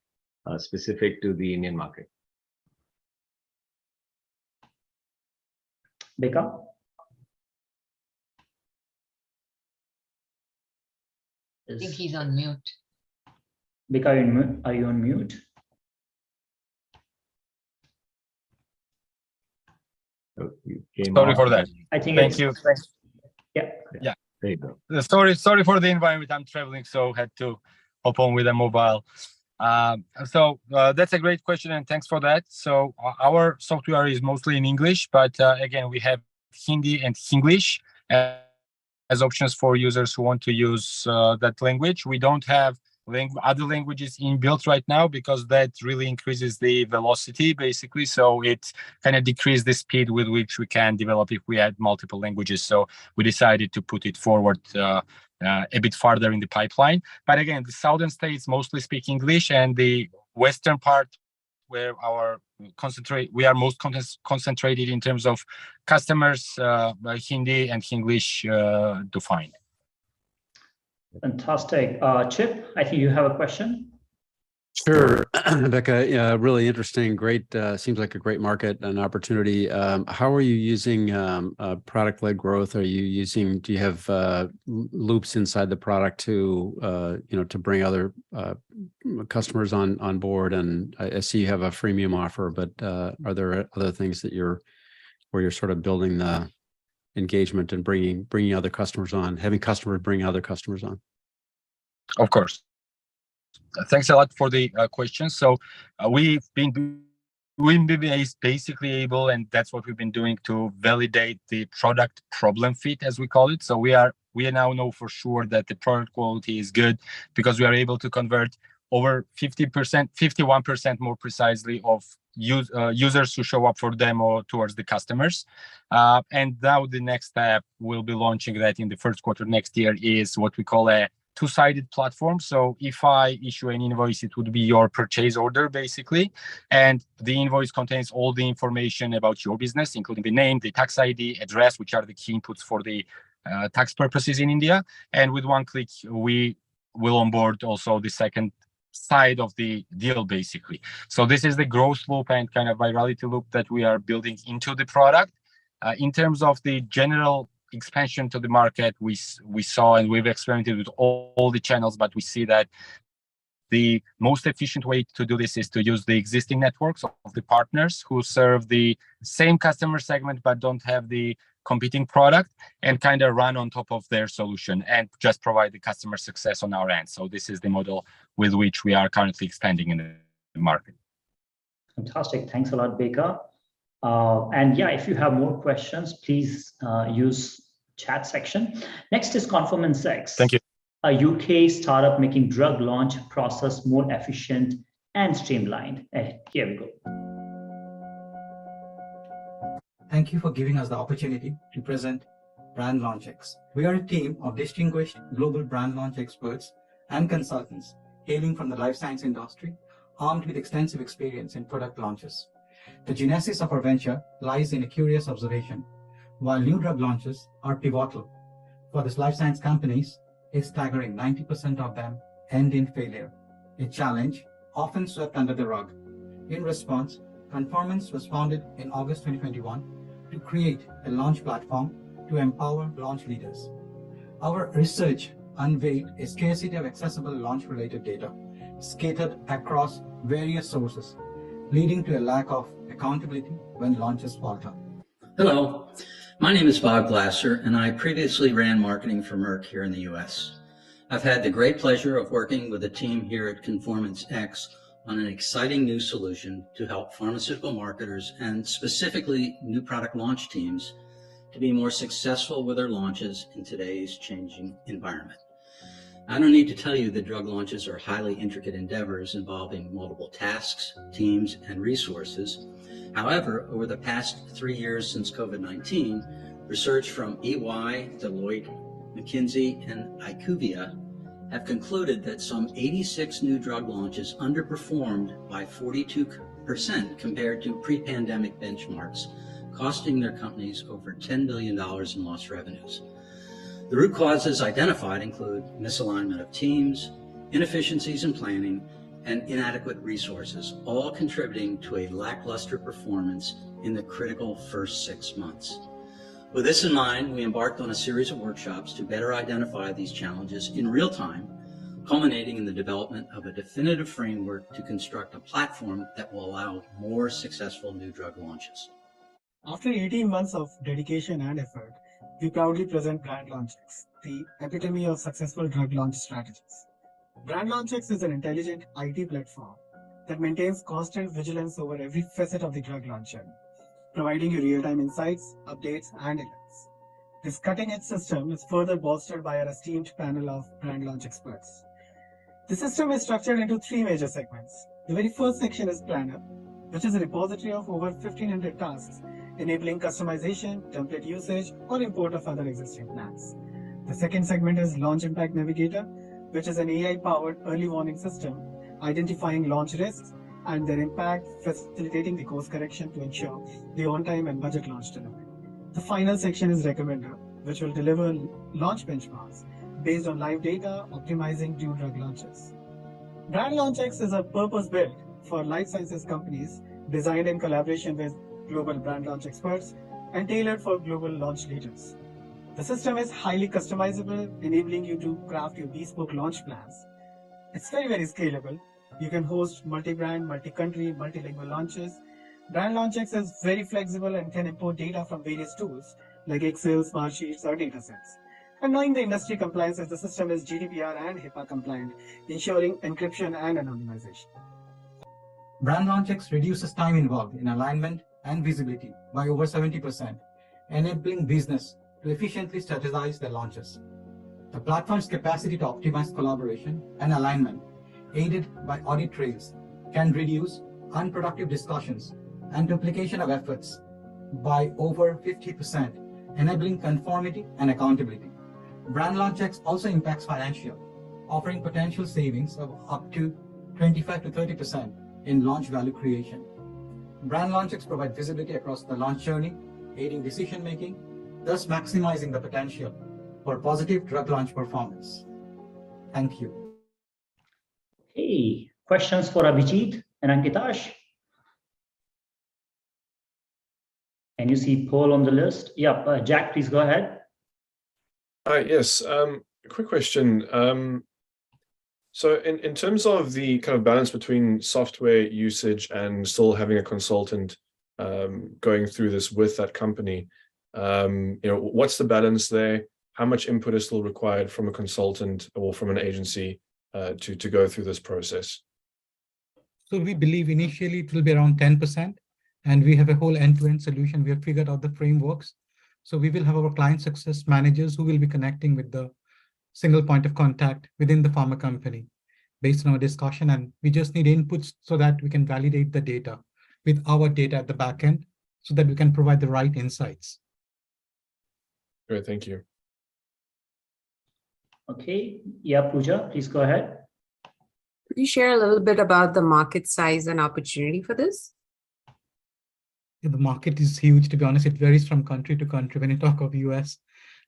specific to the Indian market? Beka? I think he's on mute. Beka, are you on mute? Sorry for that. I think Thank you. Thanks. Yeah. Yeah. There you go. Sorry for the environment. I'm traveling, so had to hop on with a mobile. That's a great question, and thanks for that. So our software is mostly in English, but again, we have Hindi and Singlish as options for users who want to use that language. We don't have other languages inbuilt right now, because that really increases the velocity basically. So it kind of decreases the speed with which we can develop if we add multiple languages. So we decided to put it forward a bit farther in the pipeline. But again, the southern states mostly speak English, and the western part, where we are most concentrated in terms of customers, Hindi and English defined. Fantastic. Chip, I think you have a question. Sure, Becca. Yeah, really interesting. Great. Seems like a great market and opportunity. How are you using product-led growth? Do you have loops inside the product to to bring other customers on board? And I see you have a freemium offer, but are there other things that where you're sort of building the engagement and bringing other customers on, having customers bring other customers on? Of course. Thanks a lot for the question. So we've been basically able, and that's what we've been doing, to validate the product problem fit, as we call it. So we now know for sure that the product quality is good, because we are able to convert over 50%, 51% more precisely of users who show up for demo towards the customers. And now the next step, we'll be launching that in the first quarter next year, is what we call a two-sided platform. So if I issue an invoice, it would be your purchase order basically, and the invoice contains all the information about your business, including the name, the tax ID, address, which are the key inputs for the tax purposes in India. And with one click, we will onboard also the second side of the deal basically. So this is the growth loop and kind of virality loop that we are building into the product. In terms of the general expansion to the market, we saw, and we've experimented with all the channels, but we see that the most efficient way to do this is to use the existing networks of the partners who serve the same customer segment but don't have the competing product, and kind of run on top of their solution and just provide the customer success on our end. So this is the model with which we are currently expanding in the market. Fantastic. Thanks a lot, Becca. And yeah, if you have more questions, please use chat section. Next is Conformance X. Thank you. A UK startup making drug launch process more efficient and streamlined. Here we go. Thank you for giving us the opportunity to present Brand Launch X. We are a team of distinguished global brand launch experts and consultants hailing from the life science industry, armed with extensive experience in product launches. The genesis of our venture lies in a curious observation. While new drug launches are pivotal for these life science companies, a staggering 90% of them end in failure, a challenge often swept under the rug. In response, Conformance was founded in August 2021 to create a launch platform to empower launch leaders. Our research unveiled a scarcity of accessible launch-related data scattered across various sources, leading to a lack of accountability when launches falter. Hello, my name is Bob Glasser, and I previously ran marketing for Merck here in the US. I've had the great pleasure of working with a team here at Conformance X on an exciting new solution to help pharmaceutical marketers and specifically new product launch teams to be more successful with their launches in today's changing environment. I don't need to tell you that drug launches are highly intricate endeavors involving multiple tasks, teams, and resources. However, over the past 3 years since COVID-19, research from EY, Deloitte, McKinsey, and IQVIA have concluded that some 86 new drug launches underperformed by 42% compared to pre-pandemic benchmarks, costing their companies over $10 billion in lost revenues. The root causes identified include misalignment of teams, inefficiencies in planning, and inadequate resources, all contributing to a lackluster performance in the critical first 6 months. With this in mind, we embarked on a series of workshops to better identify these challenges in real time, culminating in the development of a definitive framework to construct a platform that will allow more successful new drug launches. After 18 months of dedication and effort, we proudly present Brand Launch X, the epitome of successful drug launch strategies. Brand Launch X is an intelligent IT platform that maintains constant vigilance over every facet of the drug launch journey, providing you real-time insights, updates, and alerts. This cutting-edge system is further bolstered by our esteemed panel of brand launch experts. The system is structured into three major segments. The very first section is Planner, which is a repository of over 1,500 tasks, enabling customization, template usage, or import of other existing plans. The second segment is Launch Impact Navigator, which is an AI-powered early warning system, identifying launch risks and their impact, facilitating the course correction to ensure the on-time and budget launch delivery. The final section is Recommender, which will deliver launch benchmarks based on live data, optimizing new drug launches. Brand LaunchX is a purpose-built for life sciences companies, designed in collaboration with global brand launch experts and tailored for global launch leaders. The system is highly customizable, enabling you to craft your bespoke launch plans. It's very, very scalable. You can host multi-brand, multi-country, multilingual launches. Brand LaunchX is very flexible and can import data from various tools like Excel, Smartsheets, or datasets. And knowing the industry compliances, the system is GDPR and HIPAA compliant, ensuring encryption and anonymization. Brand LaunchX reduces time involved in alignment and visibility by over 70%, enabling business to efficiently strategize their launches. The platform's capacity to optimize collaboration and alignment, aided by audit trails, can reduce unproductive discussions and duplication of efforts by over 50%, enabling conformity and accountability. Brand LaunchX also impacts financial, offering potential savings of up to 25 to 30% in launch value creation. Brand LaunchX provides visibility across the launch journey, aiding decision-making, thus maximizing the potential for positive drug launch performance. Thank you. Hey, questions for Abhijit and Ankitash? And you see Paul on the list. Yeah, Jack, please go ahead. Yes, quick question. So in terms of the kind of balance between software usage and still having a consultant going through this with that company, what's the balance there? How much input is still required from a consultant or from an agency to go through this process? So we believe initially it will be around 10%, and we have a whole end-to-end solution. We have figured out the frameworks. So we will have our client success managers who will be connecting with the single point of contact within the pharma company based on our discussion. And we just need inputs so that we can validate the data with our data at the back end so that we can provide the right insights. Great, thank you. Okay, yeah, Pooja, please go ahead. Could you share a little bit about the market size and opportunity for this? The market is huge, to be honest. It varies from country to country. When you talk of the US,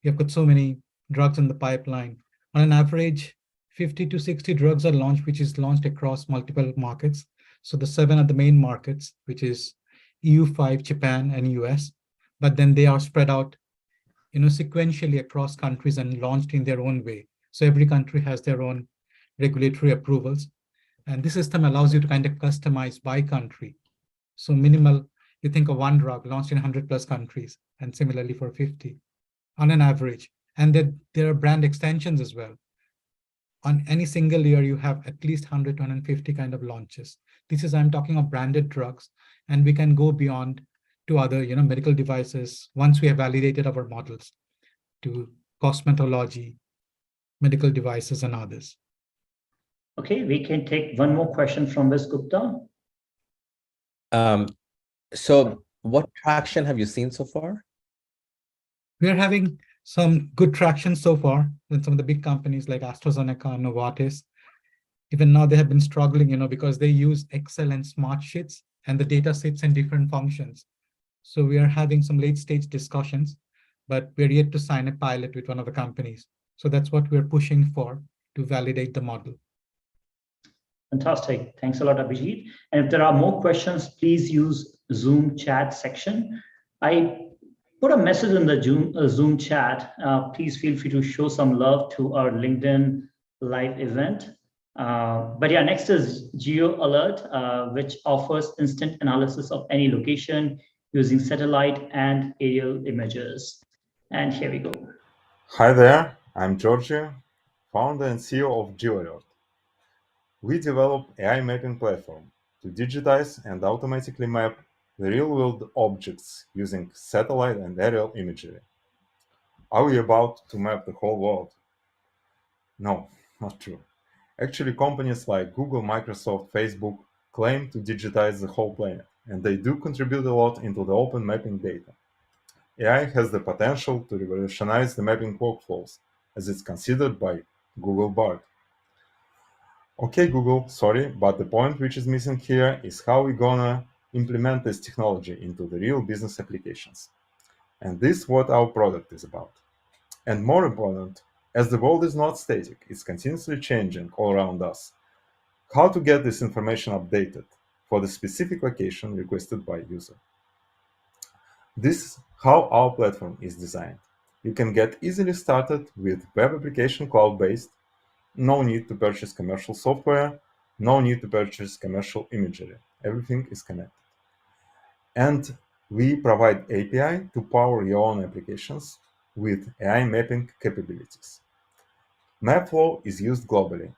we have got so many drugs in the pipeline. On an average, 50 to 60 drugs are launched, which is launched across multiple markets. So the 7 are the main markets, which is EU5, Japan, and US. But then they are spread out, sequentially across countries and launched in their own way. So every country has their own regulatory approvals. And this system allows you to kind of customize by country. So minimal, you think of one drug launched in 100 plus countries, and similarly for 50 on an average. And then there are brand extensions as well. On any single year, you have at least 100 to 150 kind of launches. I'm talking of branded drugs, and we can go beyond to other, medical devices once we have validated our models to cosmetology, medical devices, and others. Okay, we can take one more question from Ms. Gupta. So what traction have you seen so far? We're having some good traction so far with some of the big companies like AstraZeneca, Novartis. Even now they have been struggling, because they use Excel and Smartsheets, and the data sits in different functions. So we are having some late stage discussions, but we're yet to sign a pilot with one of the companies. So that's what we're pushing for, to validate the model. Fantastic. Thanks a lot, Abhijit. And if there are more questions, please use Zoom chat section. I put a message in the Zoom chat. Please feel free to show some love to our LinkedIn live event. But yeah, next is Geo Alert, which offers instant analysis of any location using satellite and aerial images. And here we go. Hi there, I'm Georgia, founder and CEO of Geo Alert. We develop AI mapping platform to digitize and automatically map the real-world objects using satellite and aerial imagery. Are we about to map the whole world? No, not true. Actually, companies like Google, Microsoft, Facebook claim to digitize the whole planet, and they do contribute a lot into the open mapping data. AI has the potential to revolutionize the mapping workflows, as it's considered by Google Bard. Okay, Google, sorry, but the point which is missing here is how we're gonna implement this technology into the real business applications. And this is what our product is about. And more important, as the world is not static, it's continuously changing all around us. How to get this information updated for the specific location requested by user. This is how our platform is designed. You can get easily started with web application cloud-based, no need to purchase commercial software, no need to purchase commercial imagery. Everything is connected. And we provide API to power your own applications with AI mapping capabilities. Mapflow is used globally.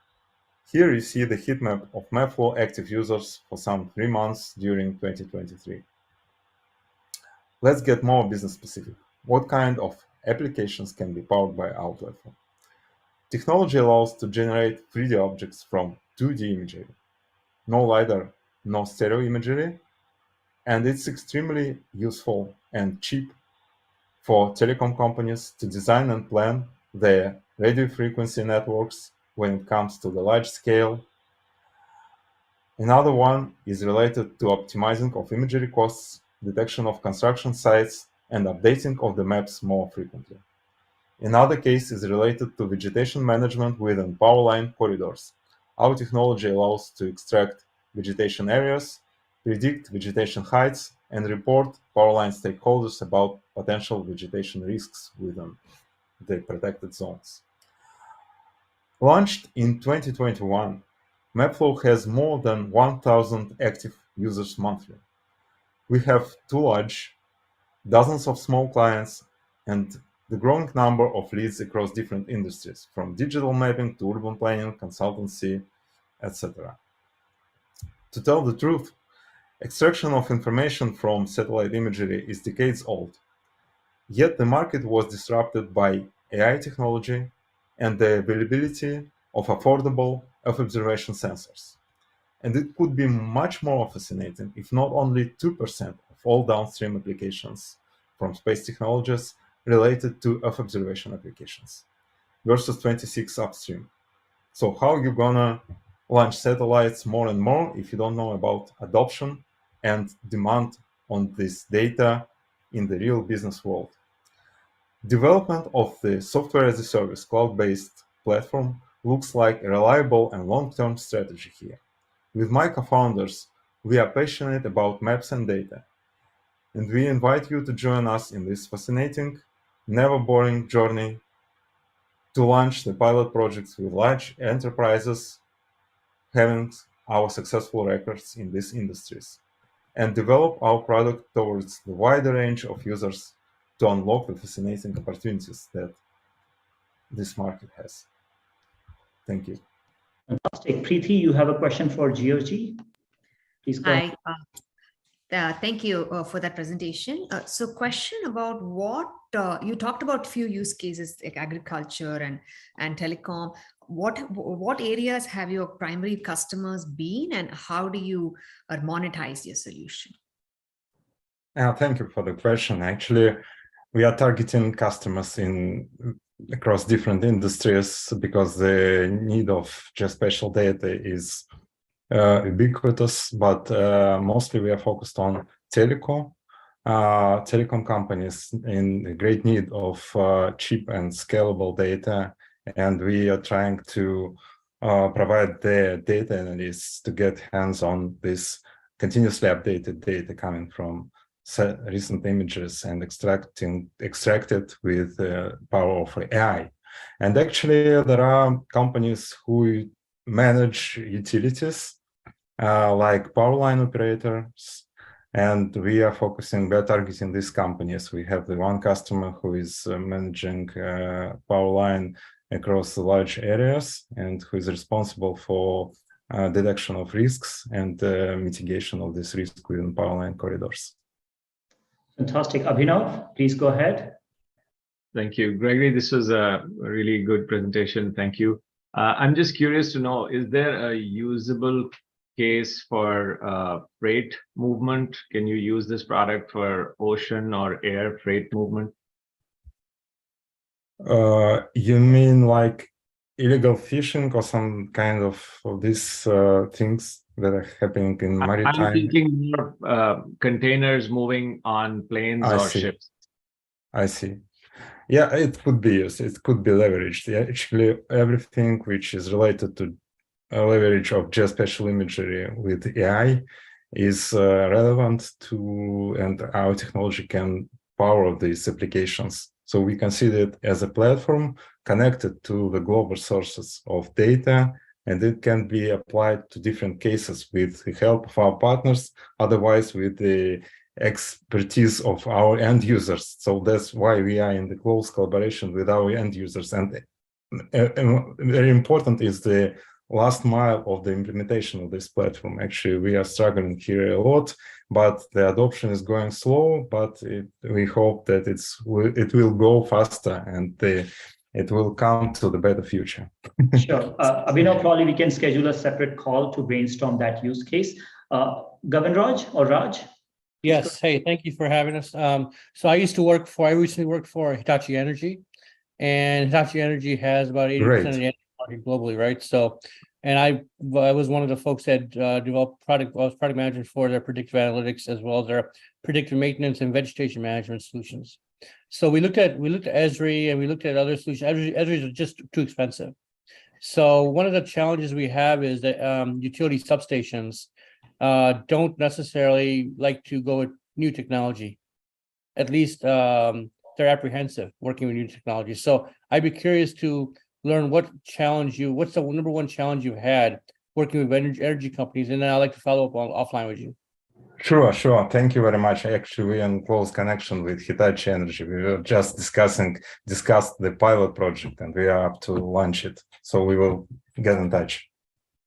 Here you see the heat map of Mapflow active users for some 3 months during 2023. Let's get more business specific. What kind of applications can be powered by our platform? Technology allows to generate 3D objects from 2D imagery. No LiDAR, no stereo imagery, and it's extremely useful and cheap for telecom companies to design and plan their radio frequency networks when it comes to the large scale. Another one is related to optimizing of imagery costs, detection of construction sites, and updating of the maps more frequently. Another case is related to vegetation management within power line corridors. Our technology allows to extract vegetation areas, predict vegetation heights, and report power line stakeholders about potential vegetation risks within the protected zones. Launched in 2021, Mapflow has more than 1,000 active users monthly. We have 2 large, dozens of small clients, and the growing number of leads across different industries, from digital mapping to urban planning, consultancy, etc. To tell the truth, extraction of information from satellite imagery is decades old. Yet the market was disrupted by AI technology and the availability of affordable Earth observation sensors. And it could be much more fascinating if not only 2% of all downstream applications from space technologies related to Earth observation applications versus 26 upstream. So how you gonna launch satellites more and more if you don't know about adoption and demand on this data in the real business world? Development of the software as a service cloud-based platform looks like a reliable and long-term strategy here. With my co-founders, we are passionate about maps and data, and we invite you to join us in this fascinating, never boring journey to launch the pilot projects with large enterprises having our successful records in these industries, and develop our product towards the wider range of users to unlock the fascinating opportunities that this market has. Thank you. Fantastic. Preeti, you have a question for Georgie. Please go ahead. Hi. Thank you for that presentation. So question about what, you talked about few use cases like agriculture and telecom. What areas have your primary customers been, and how do you monetize your solution? Thank you for the question. Actually, we are targeting customers across different industries because the need of geospatial data is ubiquitous, but mostly we are focused on telecom companies in great need of cheap and scalable data, and we are trying to provide the data analysts to get hands on this continuously updated data coming from recent images and extract it with the power of AI. And actually, there are companies who manage utilities like power line operators, and we are targeting these companies. We have the one customer who is managing power line across the large areas and who is responsible for detection of risks and mitigation of this risk within power line corridors. Fantastic. Abhinav, please go ahead. Thank you, Gregory. This was a really good presentation. Thank you. I'm just curious to know, is there a usable case for freight movement? Can you use this product for ocean or air freight movement? You mean like illegal fishing or some kind of these things that are happening in maritime? I'm thinking more containers moving on planes or ships. I see. Yeah, it could be used. It could be leveraged. Yeah, actually, everything which is related to leverage of geospatial imagery with AI is relevant to, and our technology can power these applications. So we consider it as a platform connected to the global sources of data, and it can be applied to different cases with the help of our partners, otherwise with the expertise of our end users. So that's why we are in the close collaboration with our end users. And very important is the last mile of the implementation of this platform. Actually, we are struggling here a lot, but the adoption is going slow, but we hope that it will go faster and it will come to the better future. Sure. Abhinav, probably we can schedule a separate call to brainstorm that use case. Govindraj or Raj? Yes. Hey, thank you for having us. So I recently worked for Hitachi Energy, and Hitachi Energy has about 80% of the energy market globally, right? So, and I was one of the folks that developed product management for their predictive analytics as well as their predictive maintenance and vegetation management solutions. So we looked at Esri and we looked at other solutions. Esri is just too expensive. So one of the challenges we have is that utility substations don't necessarily like to go with new technology. At least they're apprehensive working with new technology. So I'd be curious to learn what's the number one challenge you've had working with energy companies, and then I'd like to follow up offline with you. Sure. Thank you very much. Actually, we're in close connection with Hitachi Energy. We were just discussed the pilot project, and we are up to launch it. So we will get in touch.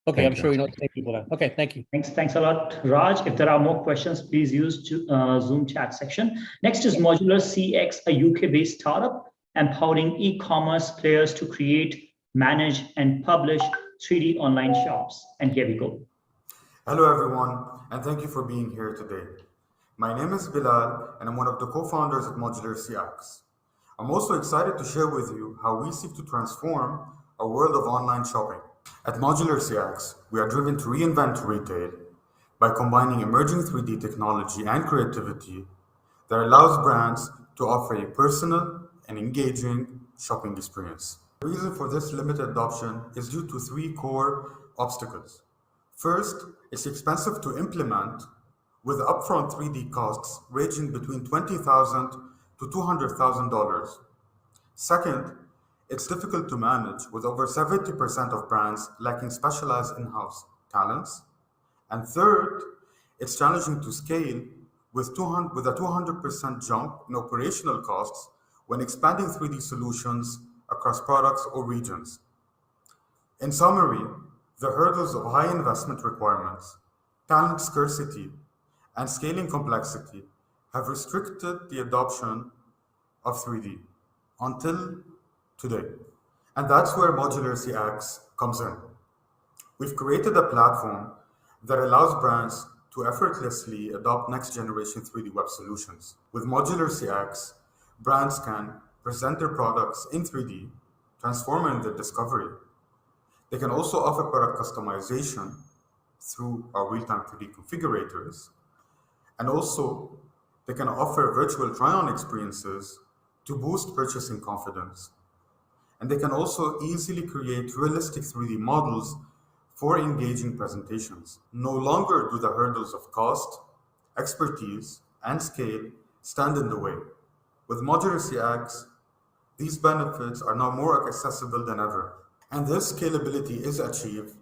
Okay, I'm sure you know the same people then. Okay, thank you. Thanks a lot, Raj. If there are more questions, please use Zoom chat section. Next is Modular CX, a UK-based startup empowering e-commerce players to create, manage, and publish 3D online shops. And here we go. Hello, everyone, and thank you for being here today. My name is Bilal, and I'm one of the co-founders at Modular CX. I'm also excited to share with you how we seek to transform a world of online shopping. At Modular CX, we are driven to reinvent retail by combining emerging 3D technology and creativity that allows brands to offer a personal and engaging shopping experience. The reason for this limited adoption is due to three core obstacles. First, it's expensive to implement with upfront 3D costs ranging between $20,000 to $200,000. Second, it's difficult to manage with over 70% of brands lacking specialized in-house talents. And third, it's challenging to scale with a 200% jump in operational costs when expanding 3D solutions across products or regions. In summary, the hurdles of high investment requirements, talent scarcity, and scaling complexity have restricted the adoption of 3D until today. And that's where Modular CX comes in. We've created a platform that allows brands to effortlessly adopt next-generation 3D web solutions. With Modular CX, brands can present their products in 3D, transforming their discovery. They can also offer product customization through our real-time 3D configurators. And also, they can offer virtual try-on experiences to boost purchasing confidence. And they can also easily create realistic 3D models for engaging presentations. No longer do the hurdles of cost, expertise, and scale stand in the way. With Modular CX, these benefits are now more accessible than ever. And this scalability is achieved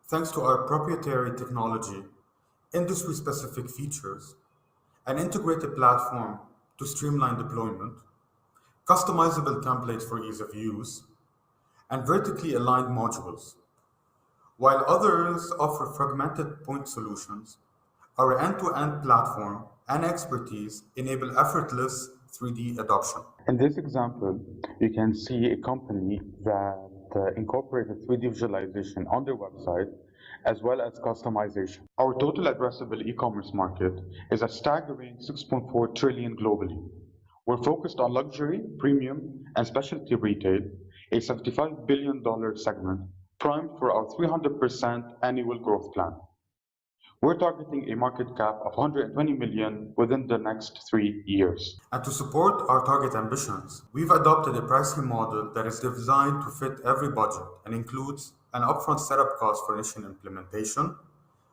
thanks to our proprietary technology, industry-specific features, an integrated platform to streamline deployment, customizable templates for ease of use, and vertically aligned modules. While others offer fragmented point solutions, our end-to-end platform and expertise enable effortless 3D adoption. In this example, you can see a company that incorporated 3D visualization on their website, as well as customization. Our total addressable e-commerce market is a staggering 6.4 trillion globally. We're focused on luxury, premium, and specialty retail, a $75 billion segment primed for our 300% annual growth plan. We're targeting a market cap of 120 million within the next 3 years. And to support our target ambitions, we've adopted a pricing model that is designed to fit every budget and includes an upfront setup cost for initial implementation,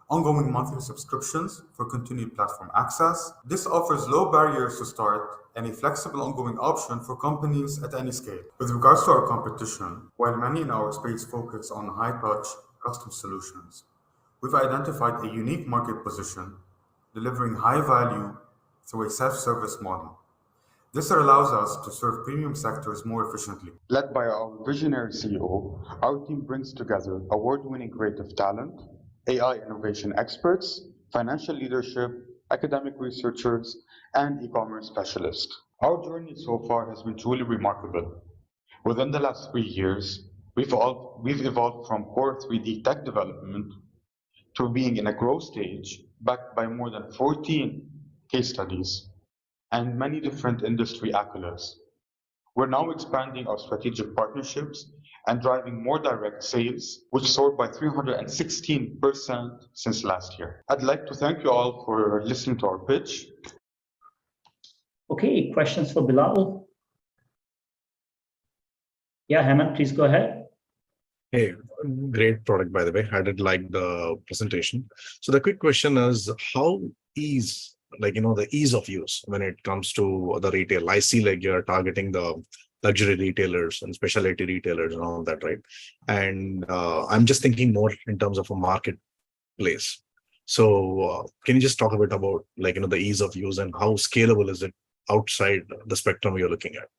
ongoing monthly subscriptions for continued platform access. This offers low barriers to start and a flexible ongoing option for companies at any scale. With regards to our competition, while many in our space focus on high-touch custom solutions, we've identified a unique market position, delivering high value through a self-service model. This allows us to serve premium sectors more efficiently. Led by our visionary CEO, our team brings together award-winning creative talent, AI innovation experts, financial leadership, academic researchers, and e-commerce specialists. Our journey so far has been truly remarkable. Within the last 3 years, we've evolved from core 3D tech development to being in a growth stage backed by more than 14 case studies and many different industry accolades. We're now expanding our strategic partnerships and driving more direct sales, which soared by 316% since last year. I'd like to thank you all for listening to our pitch. Okay, questions for Bilal? Yeah, Hemant, please go ahead. Hey, great product, by the way. I did like the presentation. So the quick question is, how is, the ease of use when it comes to the retail? I see you're targeting the luxury retailers and specialty retailers and all that, right? And I'm just thinking more in terms of a marketplace. So can you just talk a bit about the ease of use and how scalable is it outside the spectrum you're looking at?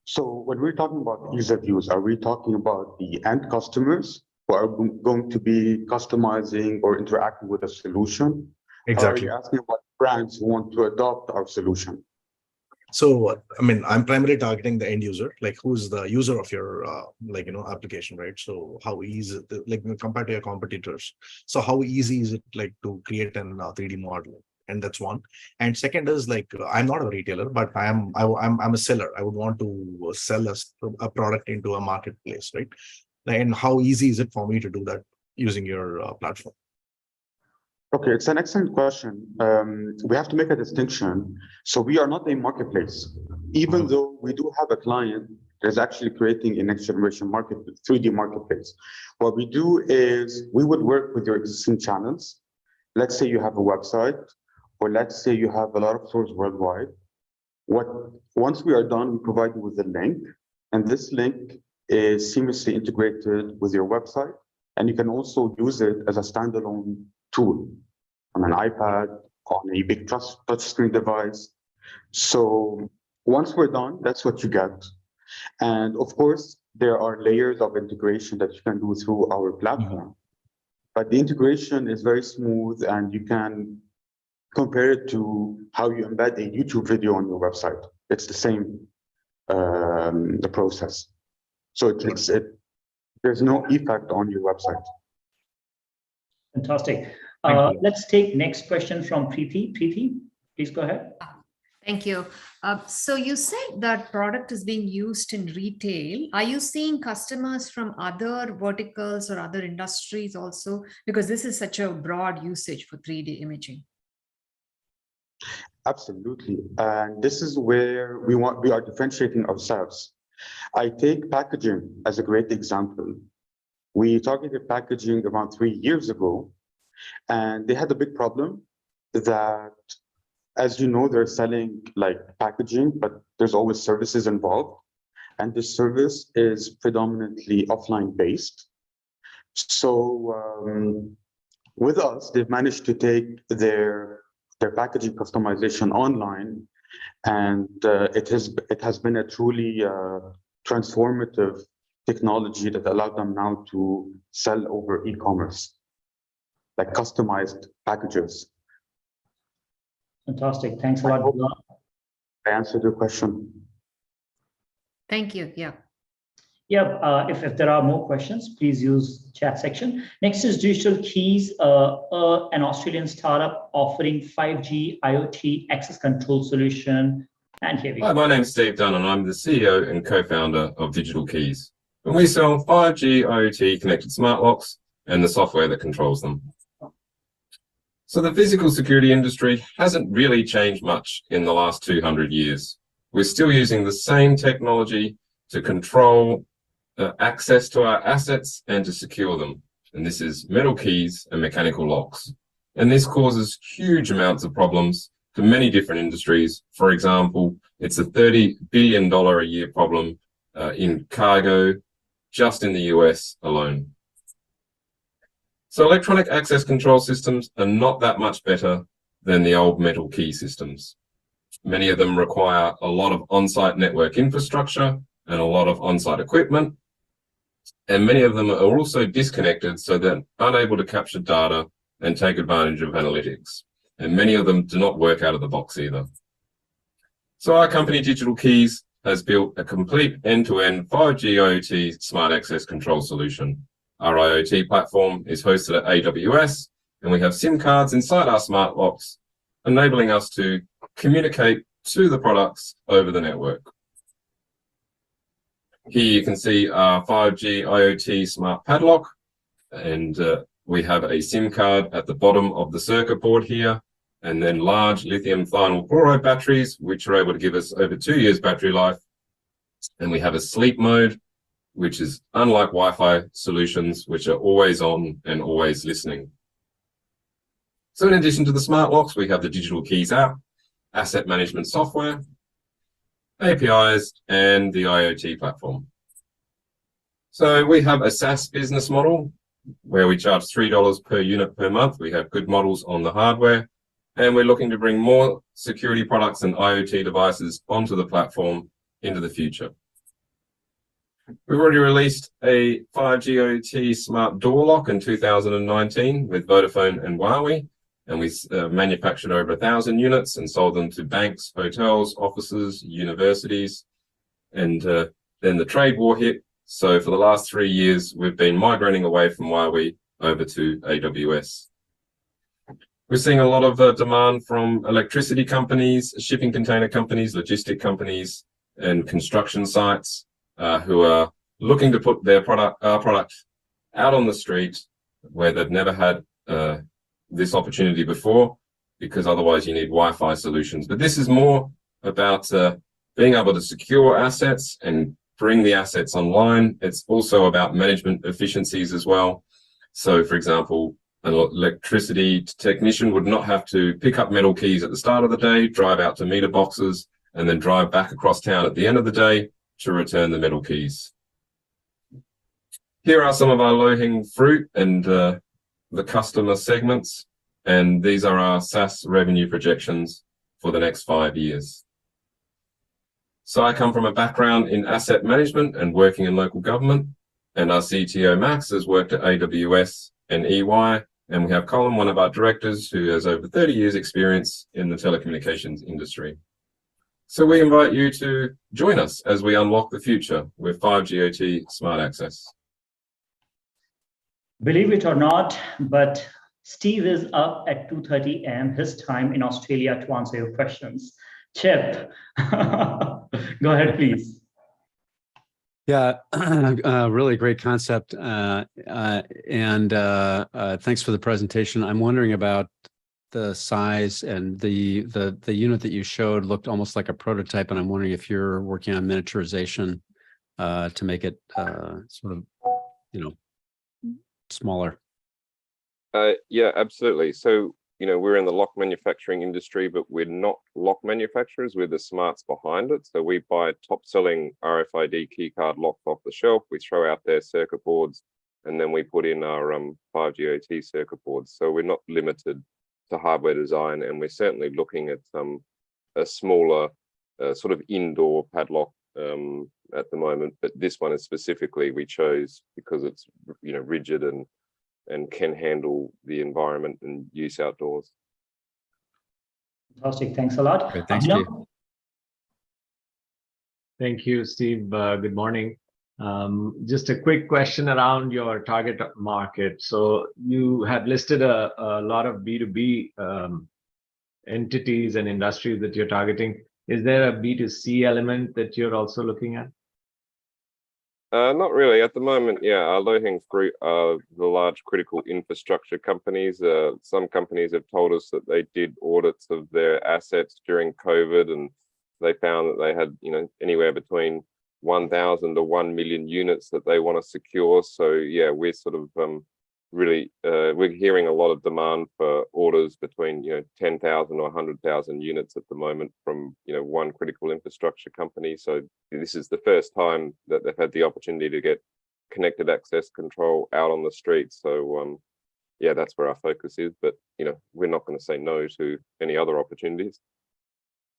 So when we're talking about ease of use, are we talking about the end customers who are going to be customizing or interacting with a solution? Exactly. Or are you asking about brands who want to adopt our solution? So, I'm primarily targeting the end user, who's the user of your, application, right? So how easy, compared to your competitors. So how easy is it to create an 3D model? And that's one. And second is I'm not a retailer, but I'm a seller. I would want to sell a product into a marketplace, right? And how easy is it for me to do that using your platform? Okay, it's an excellent question. We have to make a distinction. So we are not a marketplace, even though we do have a client that is actually creating a next generation 3D marketplace. What we do is we would work with your existing channels. Let's say you have a website, or let's say you have a lot of stores worldwide. Once we are done, we provide you with a link, and this link is seamlessly integrated with your website, and you can also use it as a standalone tool on an iPad, on a big touchscreen device. So once we're done, that's what you get. And of course, there are layers of integration that you can do through our platform. But the integration is very smooth, and you can compare it to how you embed a YouTube video on your website. It's the same the process. So there's no effect on your website. Fantastic. Let's take next question from Preeti. Preeti, please go ahead. Thank you. So you said that product is being used in retail. Are you seeing customers from other verticals or other industries also? Because this is such a broad usage for 3D imaging. Absolutely. And this is where we are differentiating ourselves. I take packaging as a great example. We targeted packaging around 3 years ago, and they had a big problem that, as you know, they're selling packaging, but there's always services involved. And the service is predominantly offline based. So with us, they've managed to take their packaging customization online, and it has been a truly transformative technology that allowed them now to sell over e-commerce, customized packages. Fantastic. Thanks a lot. I answered your question. Thank you. Yeah. If there are more questions, please use chat section. Next is Digital Keys, an Australian startup offering 5G IoT access control solution. And here we go. Hi, my name's Steve Dunn, and I'm the CEO and co-founder of Digital Keys. And we sell 5G IoT connected smart locks and the software that controls them. So the physical security industry hasn't really changed much in the last 200 years. We're still using the same technology to control access to our assets and to secure them. And this is metal keys and mechanical locks. And this causes huge amounts of problems to many different industries. For example, it's a $30 billion a year problem in cargo, just in the US alone. So electronic access control systems are not that much better than the old metal key systems. Many of them require a lot of on-site network infrastructure and a lot of on-site equipment. And many of them are also disconnected, so they're unable to capture data and take advantage of analytics. And many of them do not work out of the box either. So our company, Digital Keys, has built a complete end-to-end 5G IoT smart access control solution. Our IoT platform is hosted at AWS, and we have SIM cards inside our smart locks, enabling us to communicate to the products over the network. Here you can see our 5G IoT smart padlock, and we have a SIM card at the bottom of the circuit board here, and then large lithium thionyl chloride batteries, which are able to give us over 2 years battery life. And we have a sleep mode, which is unlike Wi-Fi solutions, which are always on and always listening. So in addition to the smart locks, we have the Digital Keys app, asset management software, APIs, and the IoT platform. So we have a SaaS business model where we charge $3 per unit per month. We have good models on the hardware, and we're looking to bring more security products and IoT devices onto the platform into the future. We've already released a 5G IoT smart door lock in 2019 with Vodafone and Huawei, and we manufactured over 1,000 units and sold them to banks, hotels, offices, universities, and then the trade war hit. So for the last 3 years, we've been migrating away from Huawei over to AWS. We're seeing a lot of demand from electricity companies, shipping container companies, logistic companies, and construction sites who are looking to put their product out on the street where they've never had this opportunity before, because otherwise you need Wi-Fi solutions. But this is more about being able to secure assets and bring the assets online. It's also about management efficiencies as well. So for example, an electricity technician would not have to pick up metal keys at the start of the day, drive out to meter boxes, and then drive back across town at the end of the day to return the metal keys. Here are some of our low-hanging fruit and the customer segments, and these are our SaaS revenue projections for the next 5 years. So I come from a background in asset management and working in local government, and our CTO, Max, has worked at AWS and EY, and we have Colin, one of our directors, who has over 30 years experience in the telecommunications industry. So we invite you to join us as we unlock the future with 5G IoT smart access. Believe it or not, but Steve is up at 2:30 a.m. his time in Australia to answer your questions. Chip, go ahead, please. Yeah, really great concept. And thanks for the presentation. I'm wondering about the size, and the unit that you showed looked almost like a prototype, and I'm wondering if you're working on miniaturization to make it sort of, smaller. Yeah, absolutely. So, we're in the lock manufacturing industry, but we're not lock manufacturers. We're the smarts behind it. So we buy top-selling RFID keycard locks off the shelf. We throw out their circuit boards, and then we put in our 5G IoT circuit boards. So we're not limited to hardware design, and we're certainly looking at a smaller sort of indoor padlock at the moment. But this one is specifically we chose because it's rigid and can handle the environment and use outdoors. Fantastic, thanks a lot. Great, thanks, Steve. Thank you, Steve. Good morning. Just a quick question around your target market. So you have listed a lot of B2B entities and industries that you're targeting. Is there a B2C element that you're also looking at? Not really. At the moment, yeah, our low-hanging fruit are the large critical infrastructure companies. Some companies have told us that they did audits of their assets during COVID, and they found that they had, anywhere between 1,000 to 1 million units that they want to secure. So yeah, we're sort of really we're hearing a lot of demand for orders between 10,000 or 100,000 units at the moment from one critical infrastructure company. So this is the first time that they've had the opportunity to get connected access control out on the street. So yeah, that's where our focus is. But we're not going to say no to any other opportunities.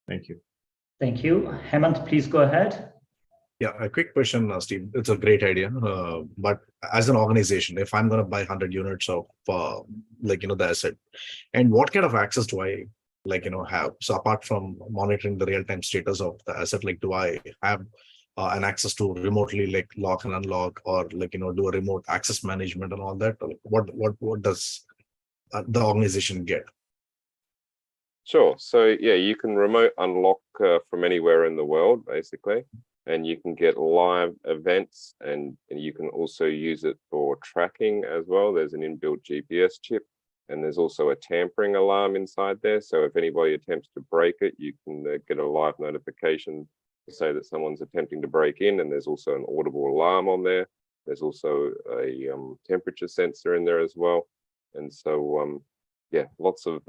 Thank you. Thank you. Hemant, please go ahead. Yeah, a quick question, Steve. It's a great idea, but as an organization, if I'm going to buy 100 units of, the asset, and what kind of access do I, have? So apart from monitoring the real-time status of the asset, do I have an access to remotely lock and unlock, or do a remote access management and all that? What does the organization get? Sure. So yeah, you can remote unlock from anywhere in the world, basically. And you can get live events, and you can also use it for tracking as well. There's an inbuilt GPS chip, and there's also a tampering alarm inside there. So if anybody attempts to break it, you can get a live notification to say that someone's attempting to break in, and there's also an audible alarm on there. There's also a temperature sensor in there as well. And so, yeah, lots of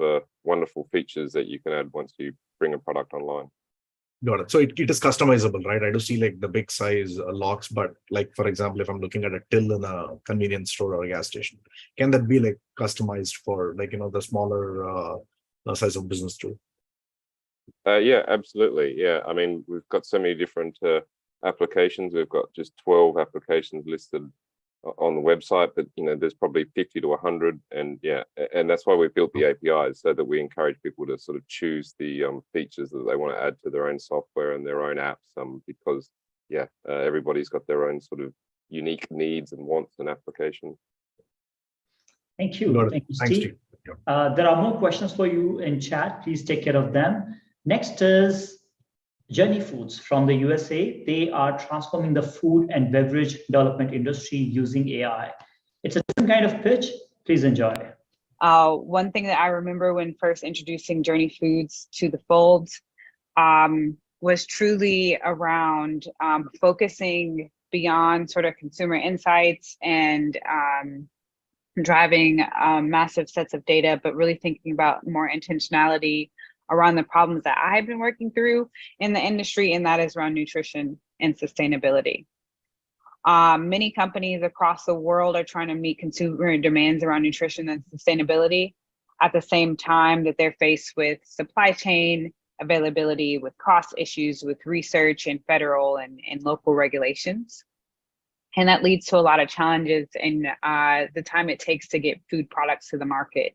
wonderful features that you can add once you bring a product online. Got it. So it is customizable, right? I do see the big size locks, but for example, if I'm looking at a till in a convenience store or a gas station, can that be customized for the smaller size of business too? Yeah, absolutely. Yeah, I mean, we've got so many different applications. We've got just 12 applications listed on the website, but there's probably 50 to 100, and yeah, and that's why we built the APIs, so that we encourage people to sort of choose the features that they want to add to their own software and their own apps, because yeah, everybody's got their own sort of unique needs and wants and applications. Thank you. Thank you, Steve. There are more questions for you in chat. Please take care of them. Next is Journey Foods from the USA. They are transforming the food and beverage development industry using AI. It's a different kind of pitch. Please enjoy. One thing that I remember when first introducing Journey Foods to the fold was truly around focusing beyond sort of consumer insights and driving massive sets of data, but really thinking about more intentionality around the problems that I've been working through in the industry, and that is around nutrition and sustainability. Many companies across the world are trying to meet consumer demands around nutrition and sustainability at the same time that they're faced with supply chain availability, with cost issues, with research and federal and local regulations. And that leads to a lot of challenges in the time it takes to get food products to the market.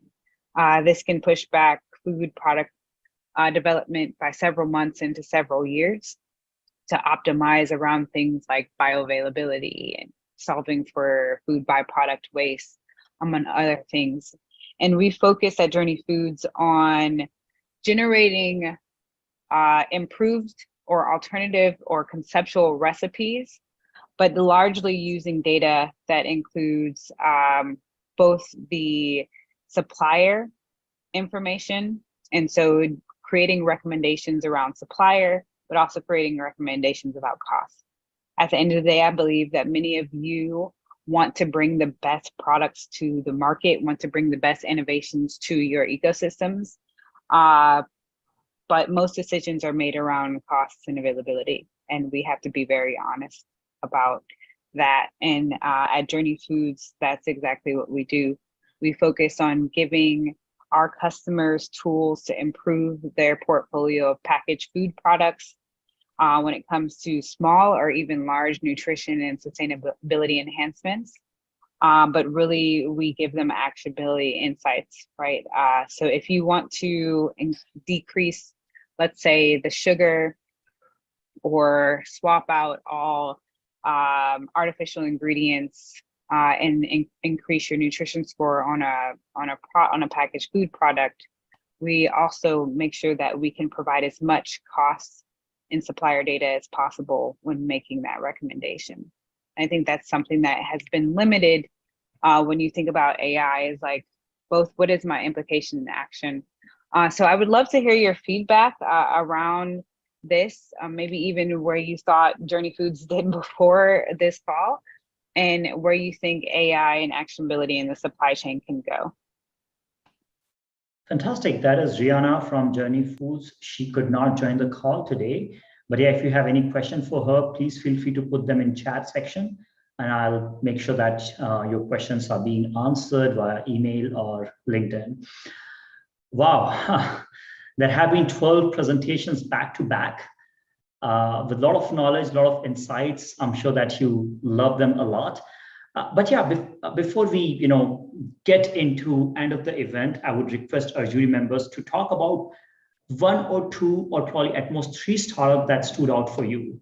This can push back food product development by several months into several years to optimize around things like bioavailability and solving for food byproduct waste, among other things. And we focus at Journey Foods on generating improved or alternative or conceptual recipes, but largely using data that includes both the supplier information, and so creating recommendations around supplier, but also creating recommendations about cost. At the end of the day, I believe that many of you want to bring the best products to the market, want to bring the best innovations to your ecosystems, but most decisions are made around costs and availability, and we have to be very honest about that. And at Journey Foods, that's exactly what we do. We focus on giving our customers tools to improve their portfolio of packaged food products when it comes to small or even large nutrition and sustainability enhancements. But really, we give them actionability insights, right? So if you want to decrease, let's say, the sugar, or swap out all artificial ingredients and increase your nutrition score on a packaged food product, we also make sure that we can provide as much cost and supplier data as possible when making that recommendation. I think that's something that has been limited when you think about AI, is like both what is my implication and action. So I would love to hear your feedback around this, maybe even where you thought Journey Foods did before this fall, and where you think AI and actionability in the supply chain can go. Fantastic. That is Rihanna from Journey Foods. She could not join the call today, but yeah, if you have any questions for her, please feel free to put them in chat section, and I'll make sure that your questions are being answered via email or LinkedIn. Wow, there have been 12 presentations back to back with a lot of knowledge, a lot of insights. I'm sure that you love them a lot. But yeah, before we get into end of the event, I would request our jury members to talk about one or two or probably at most 3 startups that stood out for you.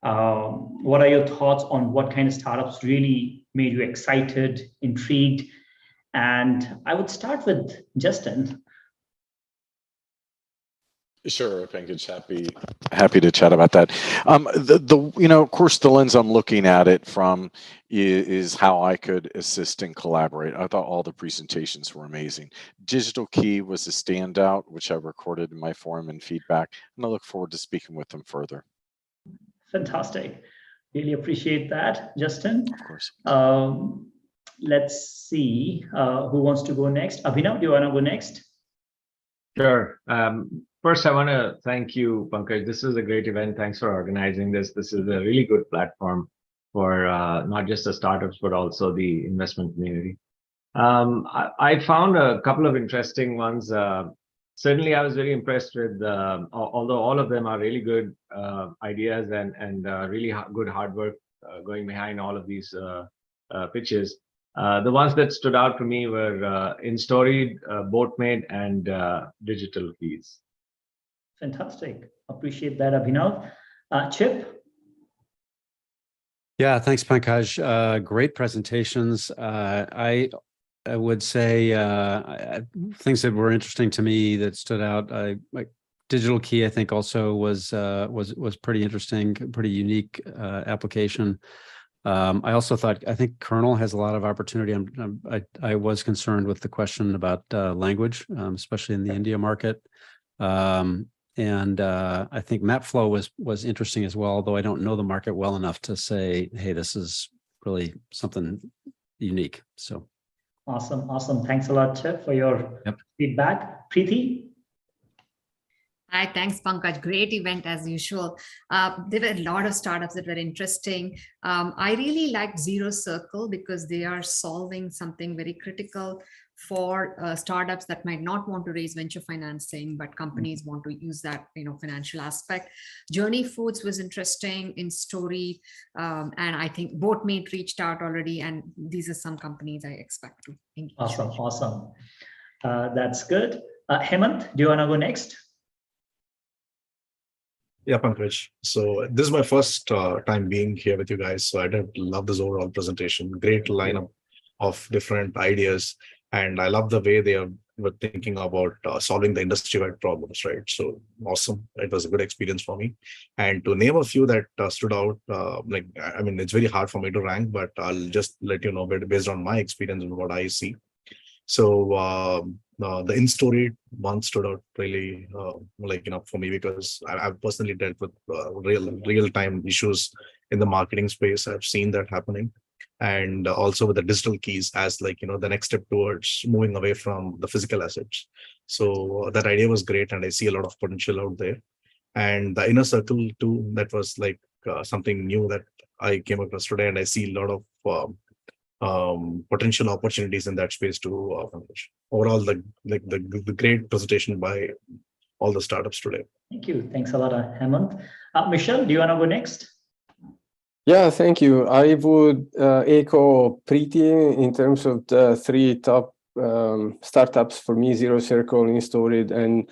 What are your thoughts on what kind of startups really made you excited, intrigued? And I would start with Justin. Sure, Pankaj, happy to chat about that. Of course, the lens I'm looking at it from is how I could assist and collaborate. I thought all the presentations were amazing. Digital Key was a standout, which I recorded in my forum and feedback, and I look forward to speaking with them further. Fantastic. Really appreciate that, Justin. Of course. Let's see who wants to go next. Abhinav, do you want to go next? Sure. First, I want to thank you, Pankaj. This is a great event. Thanks for organizing this. This is a really good platform for not just the startups, but also the investment community. I found a couple of interesting ones. Certainly, I was very impressed with, although all of them are really good ideas and really good hard work going behind all of these pitches. The ones that stood out to me were InStory, Boatmade, and Digital Keys. Fantastic. Appreciate that, Abhinav. Chip? Yeah, thanks, Pankaj. Great presentations. I would say things that were interesting to me that stood out. Like Digital Key, I think also was pretty interesting, pretty unique application. I also I think Kernel has a lot of opportunity. I was concerned with the question about language, especially in the India market. And I think MapFlow was interesting as well, although I don't know the market well enough to say, hey, this is really something unique. So awesome. Thanks a lot, Chip, for your feedback. Preeti? Hi, thanks, Pankaj. Great event as usual. There were a lot of startups that were interesting. I really liked Zero Circle because they are solving something very critical for startups that might not want to raise venture financing, but companies want to use that financial aspect. Journey Foods was interesting in story, and I think Boatmade reached out already, and these are some companies I expect to engage. Awesome. That's good. Hemant, do you want to go next? Yeah, Pankaj. So this is my first time being here with you guys. So I did love this overall presentation. Great lineup of different ideas. And I love the way they were thinking about solving the industry-wide problems, right? So awesome. It was a good experience for me. And to name a few that stood out, it's very hard for me to rank, but I'll just let you know based on my experience and what I see. So the InStory one stood out really for me because I've personally dealt with real-time issues in the marketing space. I've seen that happening. And also with the digital keys as the next step towards moving away from the physical assets. So that idea was great, and I see a lot of potential out there. And the Inner Circle too, that was something new that I came across today, and I see a lot of potential opportunities in that space too. Overall, the great presentation by all the startups today. Thank you. Thanks a lot, Hemant. Michelle, do you want to go next? Yeah, thank you. I would echo Preeti in terms of the 3 top startups for me: Zero Circle, InStory, and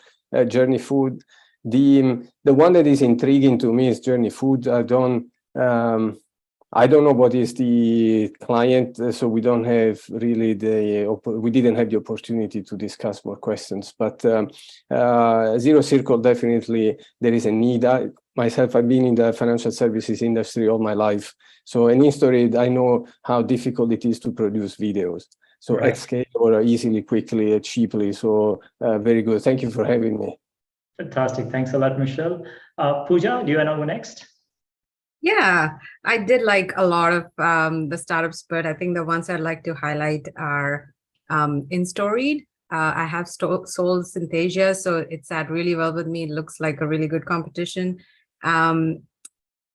Journey Food. The one that is intriguing to me is Journey Food. I don't I don't know what is the client, so we don't have really we didn't have the opportunity to discuss more questions, but Zero Circle, definitely there is a need. Myself, I've been in the financial services industry all my life. So in Instorate, I know how difficult it is to produce videos. So Right. at scale or easily, quickly, cheaply. So very good. Thank you for having me. Fantastic. Thanks a lot, Michelle. Pooja, do you want to go next? Yeah, I did like a lot of the startups, but I think the ones I'd like to highlight are InStoried. I have sold Synthesia, so it's sat really well with me. It looks like a really good competition.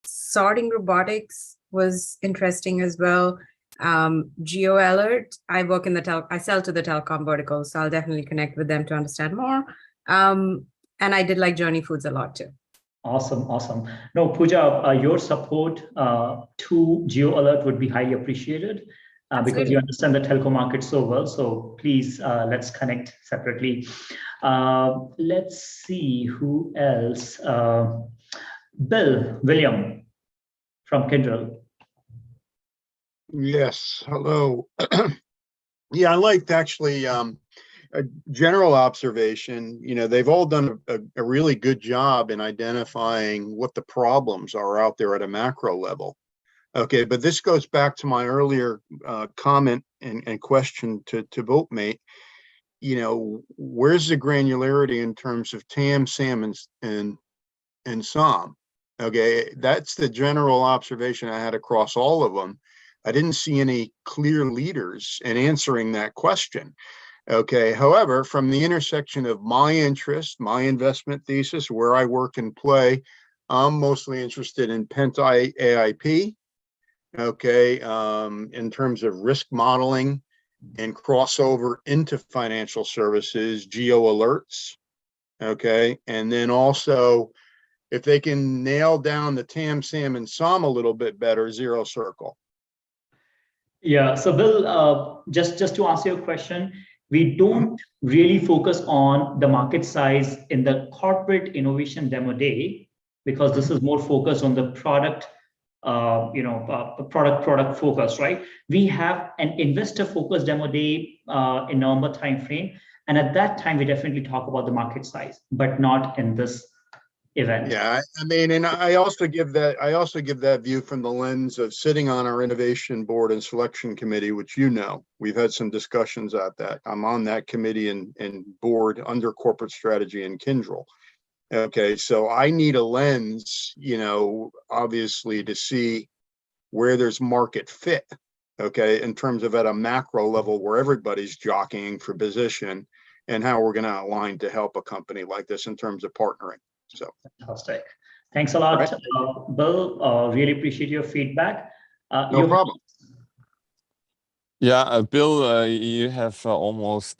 Sorting Robotics was interesting as well. GeoAlert, I work in the I sell to the telecom vertical, so I'll definitely connect with them to understand more. And I did like Journey Foods a lot too. Awesome, awesome. No, Pooja, your support to GeoAlert would be highly appreciated because you understand the telco market so well. So please, let's connect separately. Let's see who else. William from Kyndryl. Yes, hello. Yeah, I liked actually a general observation. You know, they've all done a really good job in identifying what the problems are out there at a macro level. Okay, but this goes back to my earlier comment and question to Boatmate. You know, where's the granularity in terms of TAM, SAM, and SOM? Okay, that's the general observation I had across all of them. I didn't see any clear leaders in answering that question. Okay, however, from the intersection of my interest, my investment thesis, where I work and play, I'm mostly interested in Penta AIP, okay, in terms of risk modeling and crossover into financial services, geo alerts, okay, and then also if they can nail down the TAM, SAM, and SOM a little bit better, Zero Circle. Yeah, so Bill, just to answer your question, we don't really focus on the market size in the corporate innovation demo day because this is more focused on the product, product focus, right? We have an investor focused demo day in November timeframe, and at that time we definitely talk about the market size, but not in this event. Yeah, I mean, and I also give that view from the lens of sitting on our innovation board and selection committee, which we've had some discussions at that. I'm on that committee and board under corporate strategy in Kyndryl. Okay, so I need a lens, obviously to see where there's market fit, okay, in terms of at a macro level where everybody's jockeying for position and how we're going to align to help a company like this in terms of partnering. So fantastic. Thanks a lot, Bill. Really appreciate your feedback. No problem. Yeah, Bill, you have almost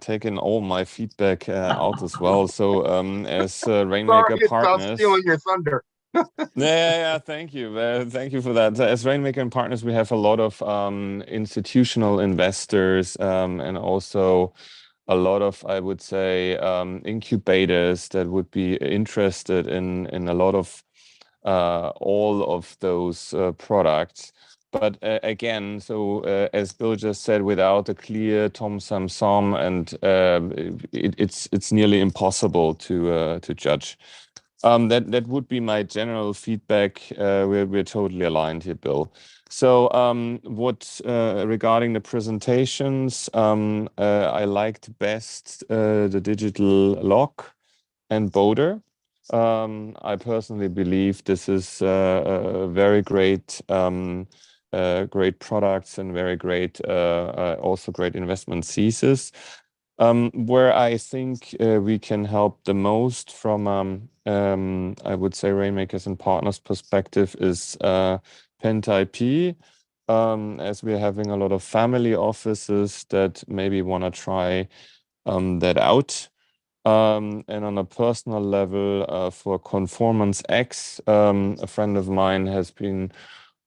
taken all my feedback out as well. So as Rainmaker Partners, stealing your thunder. yeah, thank you. Thank you for that. As Rainmaker and Partners, we have a lot of institutional investors and also a lot of, I would say, incubators that would be interested in a lot of all of those products. But again, so as Bill just said, without a clear TOM, SAM, SOM, and it's nearly impossible to judge. That would be my general feedback. We're totally aligned here, Bill. So regarding the presentations, I liked best the digital lock and Boulder. I personally believe this is a very great great products and very great also great investment thesis. Where I think we can help the most from I would say Rainmakers and Partners perspective is Penta IP, as we're having a lot of family offices that maybe want to try that out. And on a personal level, for Conformance X, a friend of mine has been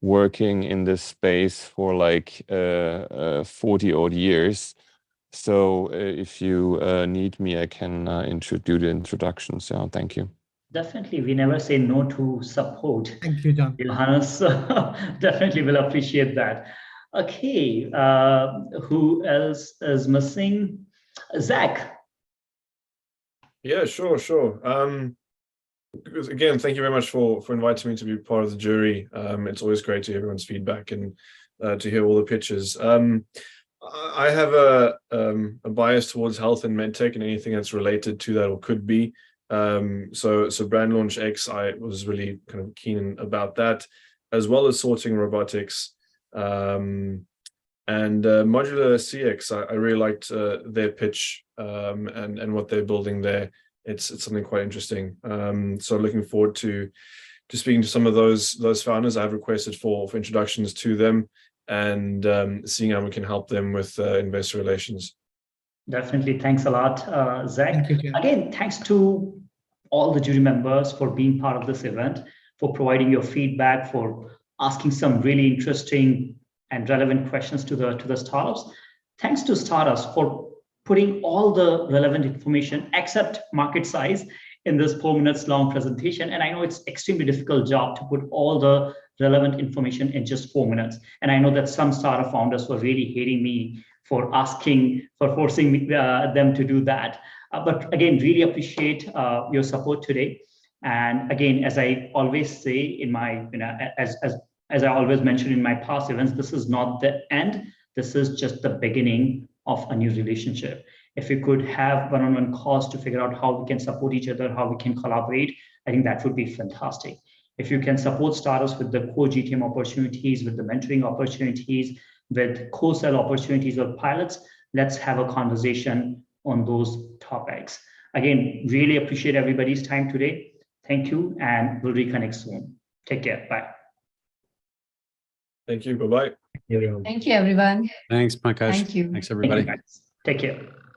working in this space for like 40 odd years. So if you need me, I can do the introductions. Yeah, thank you. Definitely, we never say no to support. Thank you, John. Johannes, definitely will appreciate that. Okay, who else is missing? Zach. Yeah, sure. Again, thank you very much for inviting me to be part of the jury. It's always great to hear everyone's feedback and to hear all the pitches. I have a bias towards health and medtech and anything that's related to that or could be. So Brand Launch X, I was really kind of keen about that, as well as sorting robotics. And Modular CX, I really liked their pitch and what they're building there. It's something quite interesting. So looking forward to speaking to some of those founders. I've requested for introductions to them and seeing how we can help them with investor relations. Definitely. Thanks a lot, Zach. Thank you, Jim. Again, thanks to all the jury members for being part of this event, for providing your feedback, for asking some really interesting and relevant questions to the startups. Thanks to startups for putting all the relevant information except market size in this 4 minutes long presentation. And I know it's extremely difficult job to put all the relevant information in just 4 minutes. And I know that some startup founders were really hating me for forcing me, them to do that. But again, really appreciate your support today. And again, as I always say in my, as I always mention in my past events, this is not the end. This is just the beginning of a new relationship. If we could have one-on-one calls to figure out how we can support each other, how we can collaborate, I think that would be fantastic. If you can support startups with the core GTM opportunities, with the mentoring opportunities, with co-sell opportunities or pilots, let's have a conversation on those topics. Again, really appreciate everybody's time today. Thank you, and we'll reconnect soon. Take care. Bye. Thank you. Bye-bye. Thank you, everyone. Thanks, Pankaj. Thank you. Thanks, everybody. Thank you, guys. Take care.